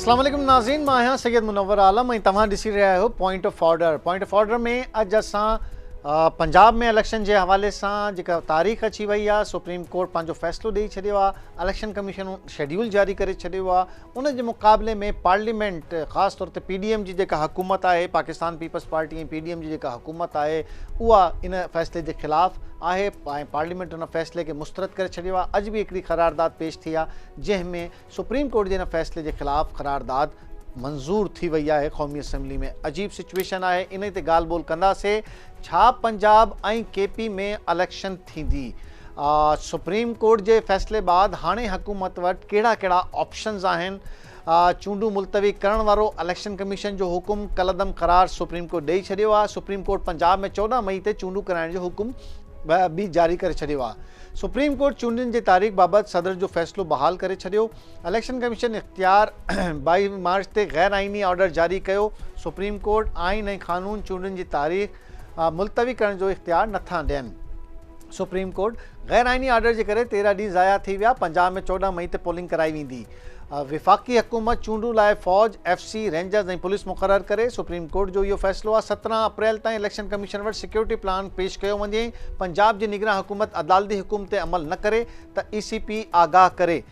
अस्सलाम वालेकुम नाज़रीन, मां आहियां सैयद मुनव्वर आलम ऐं तव्हां ॾिसी रहिया आहियो point of order. Point of order में अॼु असां पंजाब में इलेक्शन जे हवाले सां जेका तारीख़ अची वई आहे, सुप्रीम कोर्ट पंहिंजो फ़ैसिलो ॾेई छॾियो आहे, इलेक्शन कमीशन शेड्यूल जारी करे छॾियो आहे, उन जे मुक़ाबले में पार्लियामेंट ख़ासि तौर ते PDM जी जेका हुकूमत आहे, पाकिस्तान पीपल्स पार्टी ऐं PDM जी जेका हुकूमत आहे उहा इन फ़ैसिले जे ख़िलाफ़ु आहे ऐं पार्लियामेंट उन फ़ैसिले खे मुस्तरद करे छॾियो आहे। अॼु बि हिकिड़ी क़रारदाद पेश थी आहे जंहिंमें सुप्रीम कोर्ट जे इन फ़ैसिले जे ख़िलाफ़ु क़रारदाद मंज़ूर थी वई आहे क़ौमी असम्बली में। अजीब सिचुएशन आहे, इन ते ॻाल्हि ॿोल कंदासीं। छा पंजाब ऐं KP में इलेक्शन थींदी? सुप्रीम कोर्ट जे फ़ैसिले बाद हाणे हुकूमत वटि कहिड़ा कहिड़ा ऑप्शन्स आहिनि? चूंडूं मुलतवी करण वारो इलेक्शन कमीशन जो हुकुम कलदम क़रार सुप्रीम कोर्ट ॾेई छॾियो आहे। सुप्रीम कोर्ट पंजाब में 14 मई ते चूंडूं कराइण जो हुकुम भी जारी करे छॾियो आहे। सुप्रीम कोर्ट चूंडुनि जी तारीख़ बाबति सदर जो फ़ैसिलो बहाल करे छॾियो। इलेक्शन कमीशन इख़्तियार 22 मार्च ते गैर आइनी ऑर्डर जारी कयो। सुप्रीम कोर्ट आइन ऐं क़ानून चूंडुनि जी तारीख़ मुलतवी करण जो इख़्तियार नथा ॾियनि। सुप्रीम कोर्ट गैर आइनी ऑर्डर जे करे 13 ॾींहं ज़ाया थी विया। पंजाब में 14 मई ते पोलिंग कराई वेंदी। विफ़ाक़ी हुकूमत चूंडूं लाइ फ़ौज, FC, रेंजर्स ऐं पुलिस मुक़ररु करे। सुप्रीम कोर्ट जो इहो फ़ैसिलो आहे। 17 अप्रैल ताईं इलेक्शन कमीशन वटि सिक्योरिटी प्लान पेश कयो वञे। पंजाब जी निगरान हुकूमत अदालती हुकुम ते अमल न करे त ECP आगाह करे।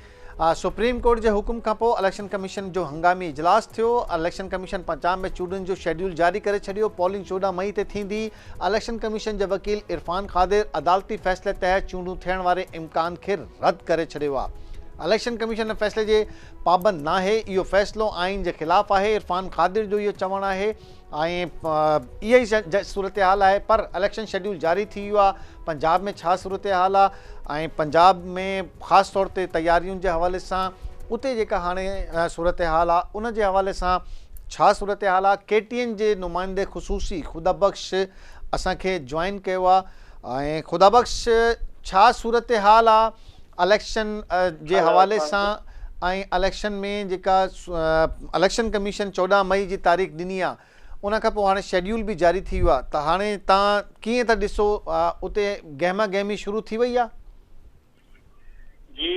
सुप्रीम कोर्ट जे हुकुम खां पोइ इलेक्शन कमीशन जो हंगामी इजलास थियो। इलेक्शन कमीशन पंजाब में चूंडुनि जो शेड्यूल जारी करे छॾियो। पोलिंग 14 मई ते थींदी। इलेक्शन कमीशन जे वकील इरफान क़ादिर अदालती फ़ैसिले तहत चूंडूं थियण वारे इम्कान खे रद्द करे छॾियो आहे। इलेक्शन कमीशन फ़ैसिले जे पाबंद न आहे। इहो फ़ैसिलो आइन जे ख़िलाफ़ु आहे। इरफान क़ादिर जो इहो चवणु आहे ऐं इहा ई सूरत हाल आहे। पर इलेक्शन शेड्यूल जारी थी वियो आहे। पंजाब में छा सूरत हाल आहे ऐं पंजाब में ख़ासि तौर ते तयारियुनि जे हवाले सां उते जेका हाणे सूरत हाल आहे उन जे हवाले सां छा सूरत हाल आहे? KTN जे नुमाइंदे ख़ुसूसी ख़ुदाबख़्श असांखे जॉइन कयो आहे। ऐं ख़ुदाबख़्श, छा सूरत हाल आहे इलेक्शन जे हवाले सां ऐं इलेक्शन में जेका इलेक्शन कमीशन 14 मई जी तारीख़ ॾिनी आहे उन खां पोइ हाणे शेड्यूल बि जारी थी वियो आहे, त हाणे तव्हां कीअं था ॾिसो उते गहमा गहमी शुरू थी वई आहे? जी,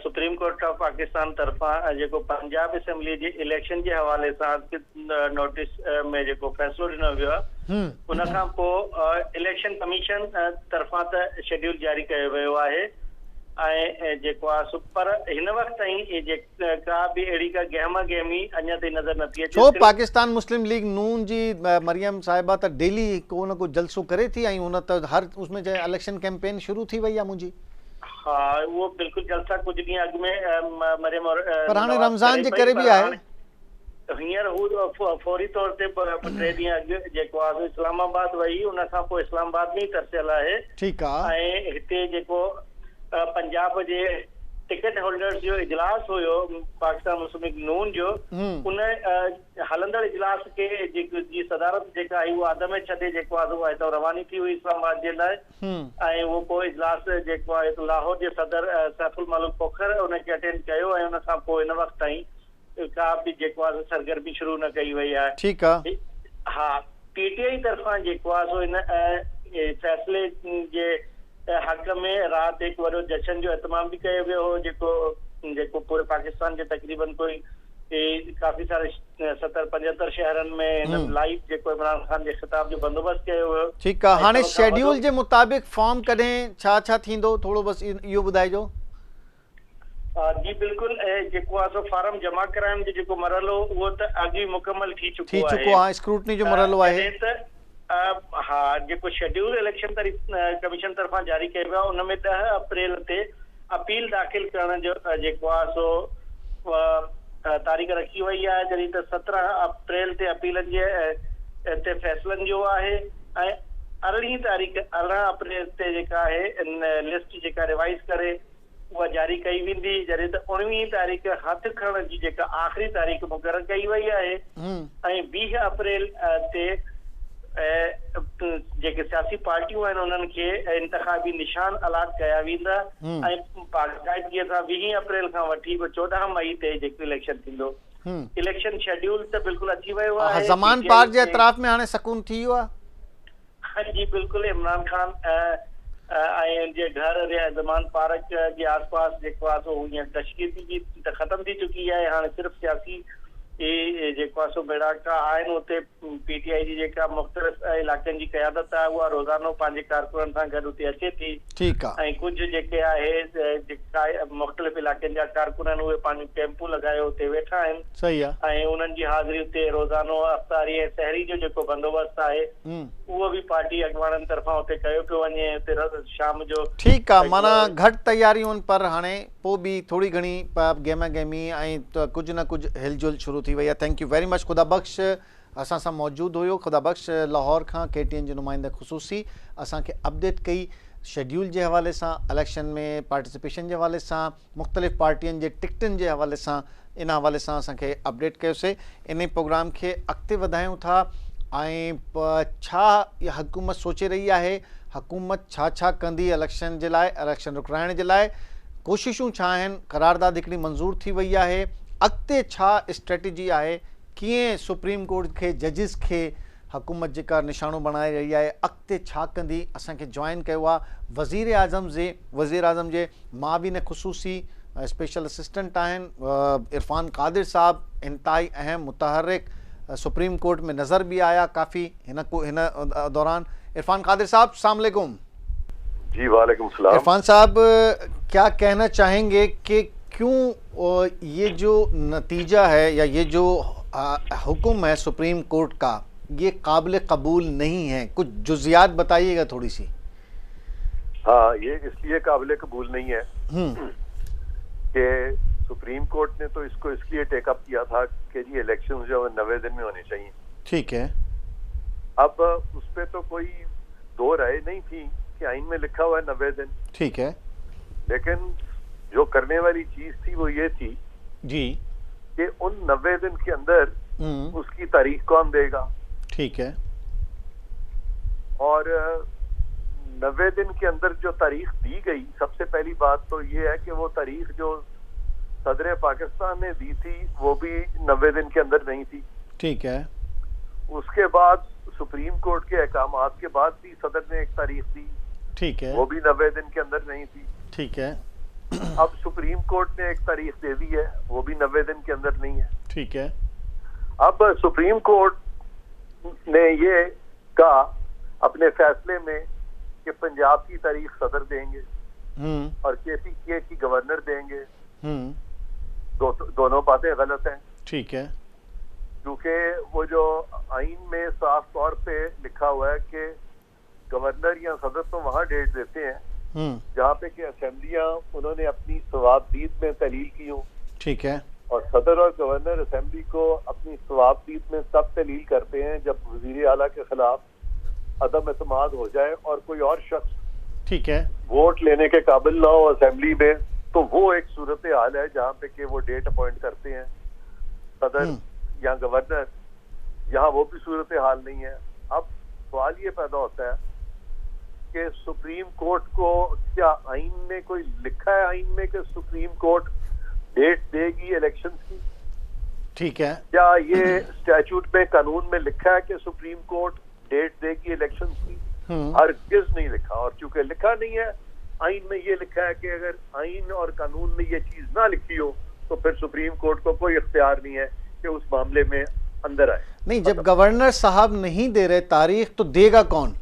सुप्रीम कोर्ट ऑफ पाकिस्तान तरफ़ां जेको पंजाब असेंबली जे इलेक्शन जे हवाले सां नोटिस में जेको फ़ैसिलो ॾिनो वियो आहे उन खां पोइ इलेक्शन कमीशन तरफ़ां त शेड्यूल जारी कयो वियो आहे ऐं जेको आहे पर हिन वक़्त ताईं का बि अहिड़ी का गहमा गहमी अञा ताईं नज़र नथी अचे। छो पाकिस्तान मुस्लिम लीग नून जी मरियम साहिबा त डेली को न को जलसो करे थी ऐं हुन त हर उसमें इलेक्शन कैंपेन शुरू थी वई आहे मुंहिंजी। हाँ, वो बिल्कुल जलसा कुछ ॾींहं अॻु में मरियम और पर हाणे रमज़ान जे करे बि आहे। हींअर हू फौरी तौर ते 3 ॾींहं अॻु जेको आहे इस्लामाबाद वई, उन खां पोइ इस्लामाबाद में ई तरसियल आहे। ठीकु आहे। ऐं हिते जेको पंजाब जे टिकट होल्डर्स जो इजलास हुयो पाकिस्तान मुस्लिम लीग नून जो, उन हलंदड़ इजलास के जी सदारत जेका आई उहा अदम छॾे जेको आहे उहा हितां रवानी थी हुई इस्लामाबाद जे लाइ। ऐं उहो पोइ इजलास जेको आहे लाहौर जे सदर सैफुल मलूक पोखर उनखे अटेंड कयो ऐं उन खां पोइ हिन वक़्त ताईं का बि जेको आहे सरगर्मी शुरू न कई वई आहे। ठीकु आहे। हा, PTI तरफ़ां जेको आहे सो इन फ़ैसिले जे हक़ में राति हिकु वॾो जश्न जो एहतमाम बि कयो वियो हो जेको पूरे पाकिस्तान जे तक़रीबन कोई काफ़ी सारे 70-75 शहरनि में लाइव जेको इमरान ख़ान जे ख़िताब जो बंदोबस्तु कयो वियो। ठीकु आहे। हाणे शेड्यूल जे मुताबिक़ फॉर्म कॾहिं छा थींदो, थोरो बसि इहो ॿुधाइजो। जी बिल्कुल, जेको आहे सो फार्म जमा कराइण जो जेको मरहलो उहो त अॻु ई मुकमल थी चुको आहे। स्क्रूटनी जो मरहलो आहे। हा, जेको शेड्यूल इलेक्शन कमीशन तरफ़ां जारी कयो वियो आहे उनमें 10 अप्रैल ते अपील दाख़िल करण जो जेको आहे सो तारीख़ रखी वई आहे, जॾहिं त 17 अप्रैल ते अपीलनि जे ते फ़ैसिलनि जो आहे ऐं 18 अप्रैल ते जेका आहे लिस्ट जेका रिवाइज़ करे उहा जारी कई वेंदी, जॾहिं त 19 तारीख़ हथ खणण जी जेका आख़िरी तारीख़ मुक़ररु कई वई आहे ऐं 20 अप्रैल ते जेके सियासी पार्टियूं आहिनि उन्हनि खे इंतख़ाबी निशान अलाट कया वेंदा ऐं बाक़ाइदगीअ सां 20 अप्रैल खां वठी 14 मई ते जेको इलेक्शन थींदो। इलेक्शन शेड्यूल त बिल्कुलु अची वियो आहे। ज़मान पार जे एतराफ़ में हाणे सकून थी वियो आहे। जी बिल्कुलु, इमरान ख़ान ऐं जे घर या ज़मान पार्क के आसपास जेको आहे सो हीअं कश्मीरी जी त ख़त्म थी चुकी है। हाँ सिर्फ सियासी जेको आहे सो बेड़ाका आहिनि। उते PTI जी जेका मुख़्तलिफ़ इलाक़नि जी क़यादत आहे उहा रोज़ानो पंहिंजे कारकुननि सां गॾु उते अचे थी। ठीकु आहे। ऐं कुझु जेके आहे जेका मुख़्तलिफ़ इलाक़नि जा कारकुन आहिनि उहे पंहिंजो कैंपू लॻाए उते वेठा आहिनि। सही आहे। ऐं उन्हनि जी हाज़िरी उते रोज़ानो अफ़्तारी ऐं सहरी जो जेको बंदोबस्तु आहे उहो बि पार्टी अॻवाननि तरफ़ां उते कयो पियो वञे। उते शाम जो ठीकु आहे, माना घटि तयारियूं पर हाणे पोइ बि थोरी घणी गेम गेमी ऐं कुझु न कुझु हिलजुल शुरू थी वई आहे। Thank you very much. ख़ुदा बख़्श असां सां मौजूदु हुयो। ख़ुदा बख़्श लाहौर खां KTN जे नुमाइंदे ख़ुसूसी असांखे अपडेट कई शेड्यूल जे हवाले सां, इलेक्शन में पार्टिसिपेशन जे हवाले सां, मुख़्तलिफ़ पार्टियुनि जे टिकटनि जे हवाले सां, इन हवाले सां असांखे अपडेट कयोसीं। इन प्रोग्राम खे अॻिते वधायूं था ऐं छा इहा हुकूमत सोचे रही आहे, हुकूमत छा कंदी इलेक्शन जे लाइ, इलेक्शन रुकाइण जे लाइ, कोशिशूं छा आहिनि, करारदाद हिकिड़ी मंज़ूर थी वई आहे, अॻिते छा स्ट्रेटजी आहे, कीअं सुप्रीम कोर्ट के जजिस के हुकूमत जेका निशानो बणाए रही आहे अॻिते छा कंदी। असांखे जॉइन कयो आहे वज़ीर आज़म जे माबिन ख़ुसूसी स्पेशल असिस्टेंट आहिनि इरफान कादिर साहब, इंतहाई अहम मुतहरिक सुप्रीम कोर्ट में नज़र भी आया काफ़ी हिन दौरान। इरफान कादिर साहब अस्सलाम वालेकुम। जी वालेकुम सलाम। इरफान साहब क्या कहना चाहेंगे कि क्यों ये जो नतीजा है या ये जो हुक्म है सुप्रीम कोर्ट का ये काबिल कबूल नहीं है, कुछ जुज़ियात बताइएगा थोड़ी सी। हाँ, ये इसलिए काबिल कबूल नहीं है कि सुप्रीम कोर्ट ने तो इसको इसलिए टेकअप किया था कि जी इलेक्शन जो 90 दिन में होने चाहिए। ठीक है। अब उस पर तो कोई दो राय नहीं थी कि आइन में लिखा हुआ है 90 दिन। ठीक है। लेकिन जो करने वाली चीज थी वो ये थी जी कि उन 90 दिन के अंदर उसकी तारीख कौन देगा। ठीक है। और 90 दिन के अंदर जो तारीख दी गई, सबसे पहली बात तो ये है कि वो तारीख जो सदर पाकिस्तान ने दी थी वो भी 90 दिन के अंदर नहीं थी। ठीक है। उसके बाद सुप्रीम कोर्ट के अहकामात के बाद भी सदर ने एक तारीख दी। ठीक है। वो भी 90 दिन के अंदर नहीं थी। ठीक है। अब सुप्रीम कोर्ट ने एक तारीख दे दी है, वो भी 90 दिन के अंदर नहीं है। ठीक है। अब सुप्रीम कोर्ट ने ये कहा अपने फैसले में कि पंजाब की तारीख सदर देंगे और KPK की गवर्नर देंगे। दोनों बातें गलत हैं। ठीक है। क्योंकि वो जो आइन में साफ तौर पे लिखा हुआ है कि गवर्नर या सदर तो वहाँ डेट देते हैं जहाँ पे कि असेंबलियां उन्होंने अपनी सवाबदीद में तहलील की हो। ठीक है। और सदर और गवर्नर असेंबली को अपनी सवाबदीद में तब तहलील करते हैं जब वजीर आला के खिलाफ अदम एतमाद हो जाए और कोई और शख्स ठीक है वोट लेने के काबिल ना हो असेंबली में, तो वो एक सूरत हाल है जहाँ पे कि वो डेट अपॉइंट करते हैं सदर या गवर्नर। यहाँ वो भी सूरत हाल नहीं है। अब सवाल ये पैदा होता है कि सुप्रीम कोर्ट को क्या आइन में कोई लिखा है आइन में कि सुप्रीम कोर्ट डेट देगी इलेक्शंस की? ठीक है। क्या ये स्टैट्यूट में कानून में लिखा है कि सुप्रीम कोर्ट डेट देगी इलेक्शंस की? हरगिज़ नहीं लिखा। और चूंकि लिखा नहीं है आइन में, ये लिखा है कि अगर आइन और कानून में ये चीज ना लिखी हो तो फिर सुप्रीम कोर्ट को कोई इख्तियार नहीं है कि उस मामले में अंदर आए। नहीं, जब गवर्नर साहब नहीं दे रहे तारीख तो देगा कौन?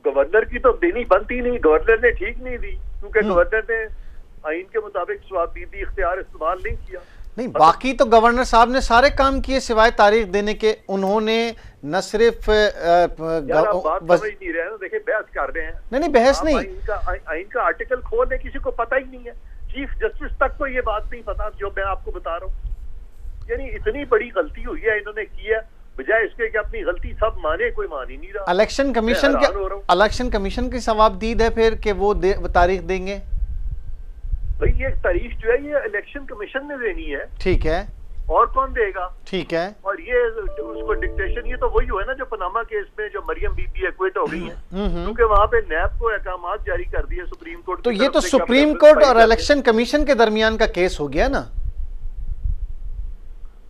गवर्नर की तो देनी बनती नहीं। गवर्नर ने ठीक नहीं दी क्योंकि गवर्नर ने आइन के मुताबिक सवाबदीदी इख्तियार इस्तेमाल नहीं किया। नहीं, बाकी तो गवर्नर साहब ने सारे काम किए सिवाय तारीख देने के। उन्होंने न सिर्फ बात समझ नहीं रहे हैं। देखिए बहस कर रहे हैं। नहीं बहस नहीं, आइन का आर्टिकल खोल है, किसी को पता ही नहीं है। चीफ जस्टिस तक को ये बात नहीं पता जो मैं आपको बता रहा हूँ। यानी इतनी बड़ी गलती हुई है इन्होंने की है, बजाय इसके कि अपनी गलती सब माने, कोई मान ही नहीं रहा। इलेक्शन कमीशन की सवाबदीद है फिर कि वो तारीख देंगे। भाई ये तारीख जो है ये इलेक्शन कमीशन ने देनी है। ठीक है। और कौन देगा? ठीक है। और ये उसको डिक्टेशन, ये तो वही हुआ है ना जो पनामा केस में जो मरियम बीबी एक्विट हो गई है क्योंकि वहाँ पे नैब को अहकामात जारी कर दिए सुप्रीम कोर्ट। तो ये तो सुप्रीम कोर्ट और इलेक्शन कमीशन के दरमियान का केस हो गया ना।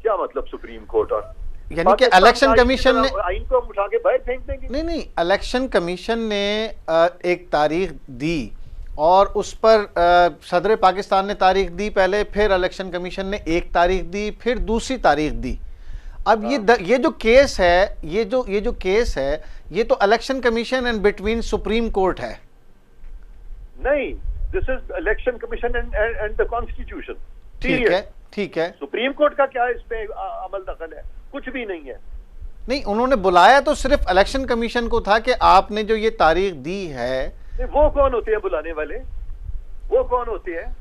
क्या मतलब सुप्रीम कोर्ट और यानी कि इलेक्शन कमीशन ने आइन को उठा के बाहर फेंक देंगे। नहीं, इलेक्शन कमीशन ने एक तारीख दी और उस पर सदर पाकिस्तान ने तारीख दी पहले, फिर इलेक्शन कमीशन ने एक तारीख दी, फिर दूसरी तारीख दी। अब ये जो केस है, ये जो केस है, ये तो election commission and between supreme court है। नहीं, this is election commission and the constitution. ठीक है। सुप्रीम कोर्ट का क्या इस पे अमल दखल है? कुछ भी नहीं है। नहीं, उन्होंने बुलाया तो सिर्फ इलेक्शन कमीशन को था कि आपने जो ये तारीख दी है। वो कौन होते हैं बुलाने वाले? वो कौन होते हैं?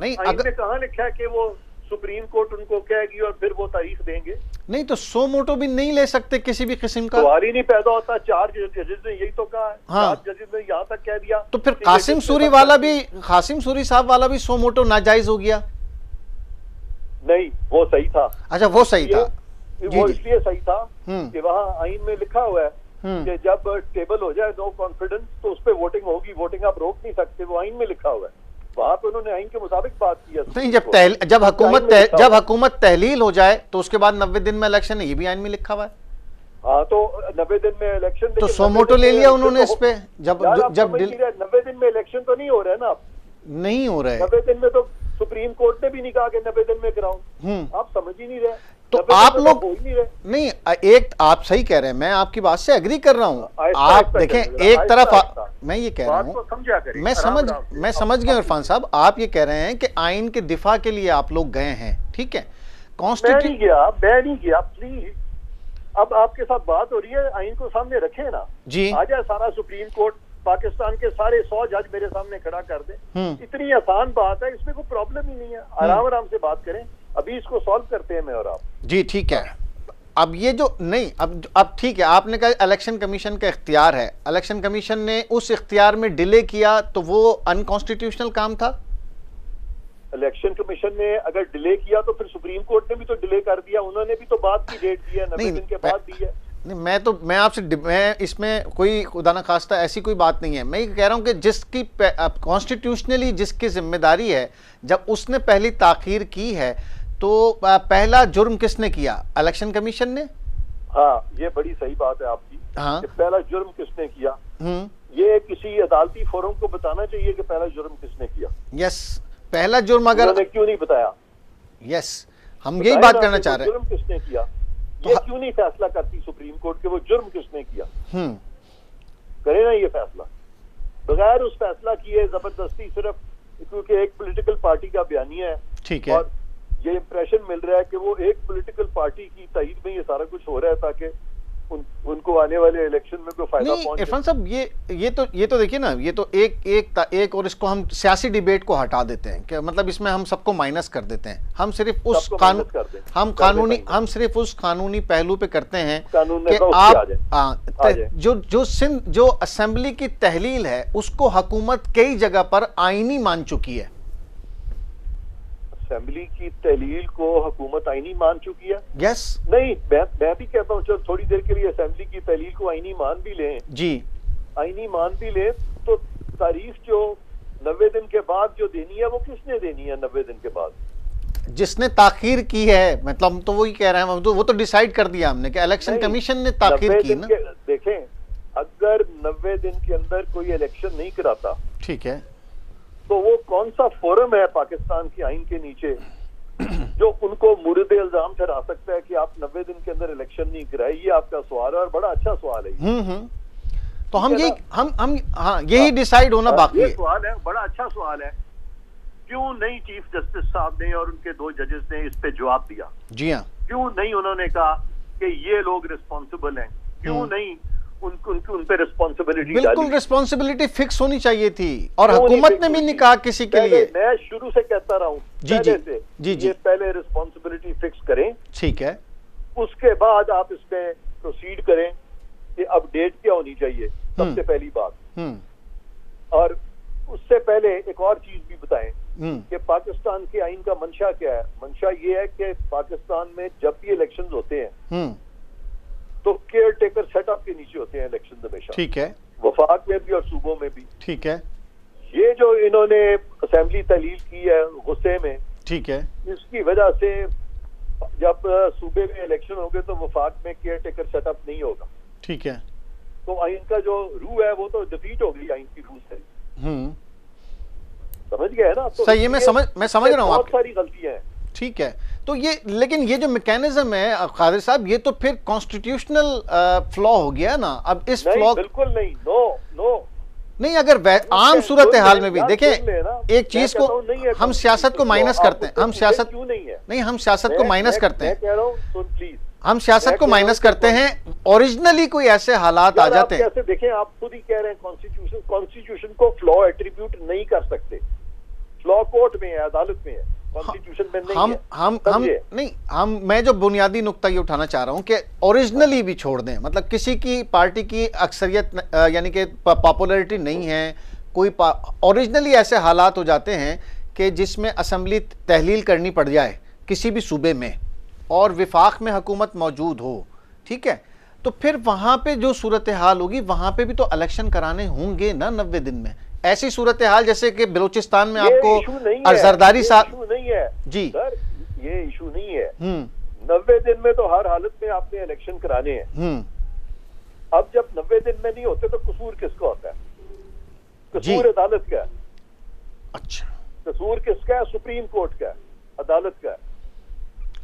नहीं, अगर कहाँ लिखा है कि वो सुप्रीम कोर्ट उनको कहेगी और फिर वो तारीख देंगे? नहीं, तो सो मोटो भी नहीं ले सकते किसी भी किस्म का। सवाल ही नहीं पैदा होता। 4 जजेस ने यही तो कहा है। हाँ। 4 जजेस ने यहाँ तक कह दिया। तो फिर कासिम सूरी साहब वाला भी सो मोटो नाजायज हो गया? नहीं, वो सही था। अच्छा, वो सही था। वो इसलिए सही था कि वहाँ आइन में लिखा हुआ है कि जब टेबल हो जाए नो कॉन्फिडेंस तो उस पर वोटिंग होगी। वोटिंग आप रोक नहीं सकते, वो आइन में लिखा हुआ है। वहां पे उन्होंने आइन के मुताबिक बात की है। नहीं, जब हुकूमत तहलील हो जाए तो उसके बाद 90 दिन में इलेक्शन है, ये भी आइन में लिखा हुआ है। हाँ, तो 90 दिन में इलेक्शन, तो सो मोटो ले लिया उन्होंने इस पे। जब 90 दिन में इलेक्शन तो नहीं हो रहा है ना? नहीं हो रहा है। 90 दिन में तो सुप्रीम कोर्ट ने भी नहीं कहा कि 90 दिन में कराओ। आप समझ ही नहीं रहे। तो आप लोग नहीं, एक आप सही कह रहे हैं, मैं आपकी बात से एग्री कर रहा हूं। आप देखें, एक तरफ मैं ये कह रहा हूं, मैं समझ गया इरफान साहब, आप ये कह रहे हैं कि आइन के दिफा के लिए आप लोग गए हैं, ठीक है। मैं नहीं गया प्लीज। अब आपके साथ बात हो रही है, आइन को सामने रखे ना जी। आ जाए सारा सुप्रीम कोर्ट, पाकिस्तान के सारे 100 जज मेरे सामने खड़ा कर दे। इतनी आसान बात है, इसमें कोई प्रॉब्लम ही नहीं है। आराम से बात करें, अभी इसको सॉल्व करते हैं मैं और आप। जी ठीक है। अब ये जो नहीं, अब ठीक है, आपने कहा इलेक्शन कमीशन का इख्तियार है, इलेक्शन कमीशन ने उस इख्तियार में डिले किया तो वो अनकॉन्स्टिट्यूशनल काम था। इलेक्शन कमीशन ने अगर डिले किया तो फिर सुप्रीम कोर्ट ने भी तो डिले कर दिया। उन्होंने भी तो बाद की डेट दी है, 90 दिन के बाद दी है। नहीं, मैं इसमें कोई खुदा न खास्ता ऐसी कोई बात नहीं है। मैं ये कह रहा हूं कि जिसकी कॉन्स्टिट्यूशनली जिसकी जिम्मेदारी है, जब उसने पहली ताखीर की है तो पहला जुर्म किसने किया? इलेक्शन कमीशन ने। हाँ, ये बड़ी सही बात है आपकी। हाँ, कि पहला जुर्म किसने किया, ये किसी अदालती फोरम को बताना चाहिए कि पहला जुर्म किसने किया। यस, पहला जुर्म अगर क्यों नहीं बताया? यस, हम यही बात करना चाह रहे हैं। जुर्म किसने किया, ये क्यों नहीं फैसला करती सुप्रीम कोर्ट के वो जुर्म किसने किया? करे ना ये फैसला। बगैर उस फैसला किए जबरदस्ती, सिर्फ क्योंकि एक पॉलिटिकल पार्टी का बयानिया है, ठीक है, और ये इंप्रेशन मिल रहा है कि वो एक पॉलिटिकल पार्टी की ताईद में ये सारा कुछ हो रहा है ताकि उनको आने वाले इलेक्शन में कोई फायदा पहुंचे। इरफान साहब, ये तो देखिए ना, ये तो एक और इसको हम सियासी डिबेट को हटा देते हैं कि मतलब इसमें हम सबको माइनस कर देते हैं। हम सिर्फ उस कानूनी पहलू पे करते हैं कि आप जो असेंबली की तहलील है उसको हुकूमत कई जगह पर आईनी मान चुकी है। असेंबली की तहलील को हुकूमत आईनी मान चुकी है। यस, नहीं, मैं भी कहता हूँ, चलो थोड़ी देर के लिए असेंबली की तहलील को आईनी मान भी लें जी, आईनी मान भी ले, तो तारीख जो 90 दिन के बाद जो देनी है वो किसने देनी है? 90 दिन के बाद जिसने ताखीर की है, मतलब हम तो वही कह रहे हैं, वो तो डिसाइड कर दिया हमने कि इलेक्शन कमीशन ने ताखीर की ना। देखें, अगर 90 दिन के अंदर कोई इलेक्शन नहीं कराता, ठीक है, तो वो कौन सा फोरम है पाकिस्तान की आइन के नीचे जो उनको मुर्द इल्जाम ठहरा सकता है कि आप 90 दिन के अंदर इलेक्शन नहीं कराए? ये आपका सवाल है और बड़ा अच्छा सवाल है। तो यही डिसाइड होना बाकी है। सवाल है, बड़ा अच्छा सवाल है। क्यों नहीं चीफ जस्टिस साहब ने और उनके 2 जजेस ने इस पे जवाब दिया? जी हाँ, क्यों नहीं उन्होंने कहा कि ये लोग रिस्पॉन्सिबल हैं? क्यों नहीं उन पे रिस्पॉन्सिबिलिटी? बिल्कुल रिस्पॉन्सिबिलिटी फिक्स होनी चाहिए थी, और हुकूमत ने भी नहीं कहा किसी के लिए। मैं शुरू से कहता रहा हूँ जी, पहले रिस्पॉन्सिबिलिटी फिक्स करें, ठीक है, उसके बाद आप इस पे प्रोसीड करें कि अब डेट क्या होनी चाहिए, सबसे पहली बात। और उससे पहले एक और चीज भी बताएं कि पाकिस्तान के आइन का मंशा क्या है। मंशा ये है कि पाकिस्तान में जब भी इलेक्शंस होते हैं तो केयर टेकर सेटअप के नीचे होते हैं इलेक्शन हमेशा, ठीक है, वफाक में भी और सूबों में भी, ठीक है। ये जो इन्होंने असेंबली तहलील की है गुस्से में, ठीक है, इसकी वजह से जब सूबे में इलेक्शन होंगे तो वफाक में केयर टेकर सेटअप नहीं होगा। ठीक है। तो आइन का जो रू है वो तो डिफीट हो गई आइन की रू से। समझ गए है ना? तो सही है, मैं समझ रहा हूँ। बहुत सारी गलतियां हैं। ठीक है, तो ये लेकिन ये जो मैकेनिज्म है कादिर साहब, ये तो फिर कॉन्स्टिट्यूशनल फ्लॉ हो गया ना। अब इस फ्लॉ बिल्कुल नहीं, नो नहीं, अगर आम सूरत हाल में भी देखें एक चीज को, हम सियासत को माइनस करते हैं, हम सियासत क्यों नहीं है? नहीं, हम सियासत को माइनस करते हैं, कह रहा हूं, सुन प्लीज, हम सियासत को माइनस करते हैं। ओरिजिनली कोई ऐसे हालात आ जाते हैं। कैसे देखें, आप खुद ही कह रहे हैं कॉन्स्टिट्यूशन को फ्लॉ एट्रीब्यूट नहीं कर सकते। फ्लॉ कोर्ट में है, अदालत में है, कॉन्स्टिट्यूशन में नहीं है। मैं जो बुनियादी नुक्ता ये उठाना चाह रहा हूं कि ओरिजिनली भी छोड़ दें, मतलब किसी की पार्टी की अक्सरियत यानी कि पॉपुलैरिटी नहीं है, कोई ओरिजिनली ऐसे हालात हो जाते हैं कि जिसमें असेंबली तहलील करनी पड़ जाए किसी भी सूबे में और विफाक में हुकूमत मौजूद हो, ठीक है, तो फिर वहां पे जो सूरत हाल होगी वहां पे भी तो इलेक्शन कराने होंगे ना 90 दिन में। ऐसी सूरत हाल जैसे कि बलूचिस्तान में आपको जरदारी साहब नहीं है जी सर, ये इशू नहीं है। 90 दिन में तो हर हालत में आपने इलेक्शन कराने हैं। अब जब 90 दिन में नहीं होते तो कसूर किसका होता है? कसूर अदालत का है। अच्छा, कसूर किसका है? सुप्रीम कोर्ट का है, अदालत का है।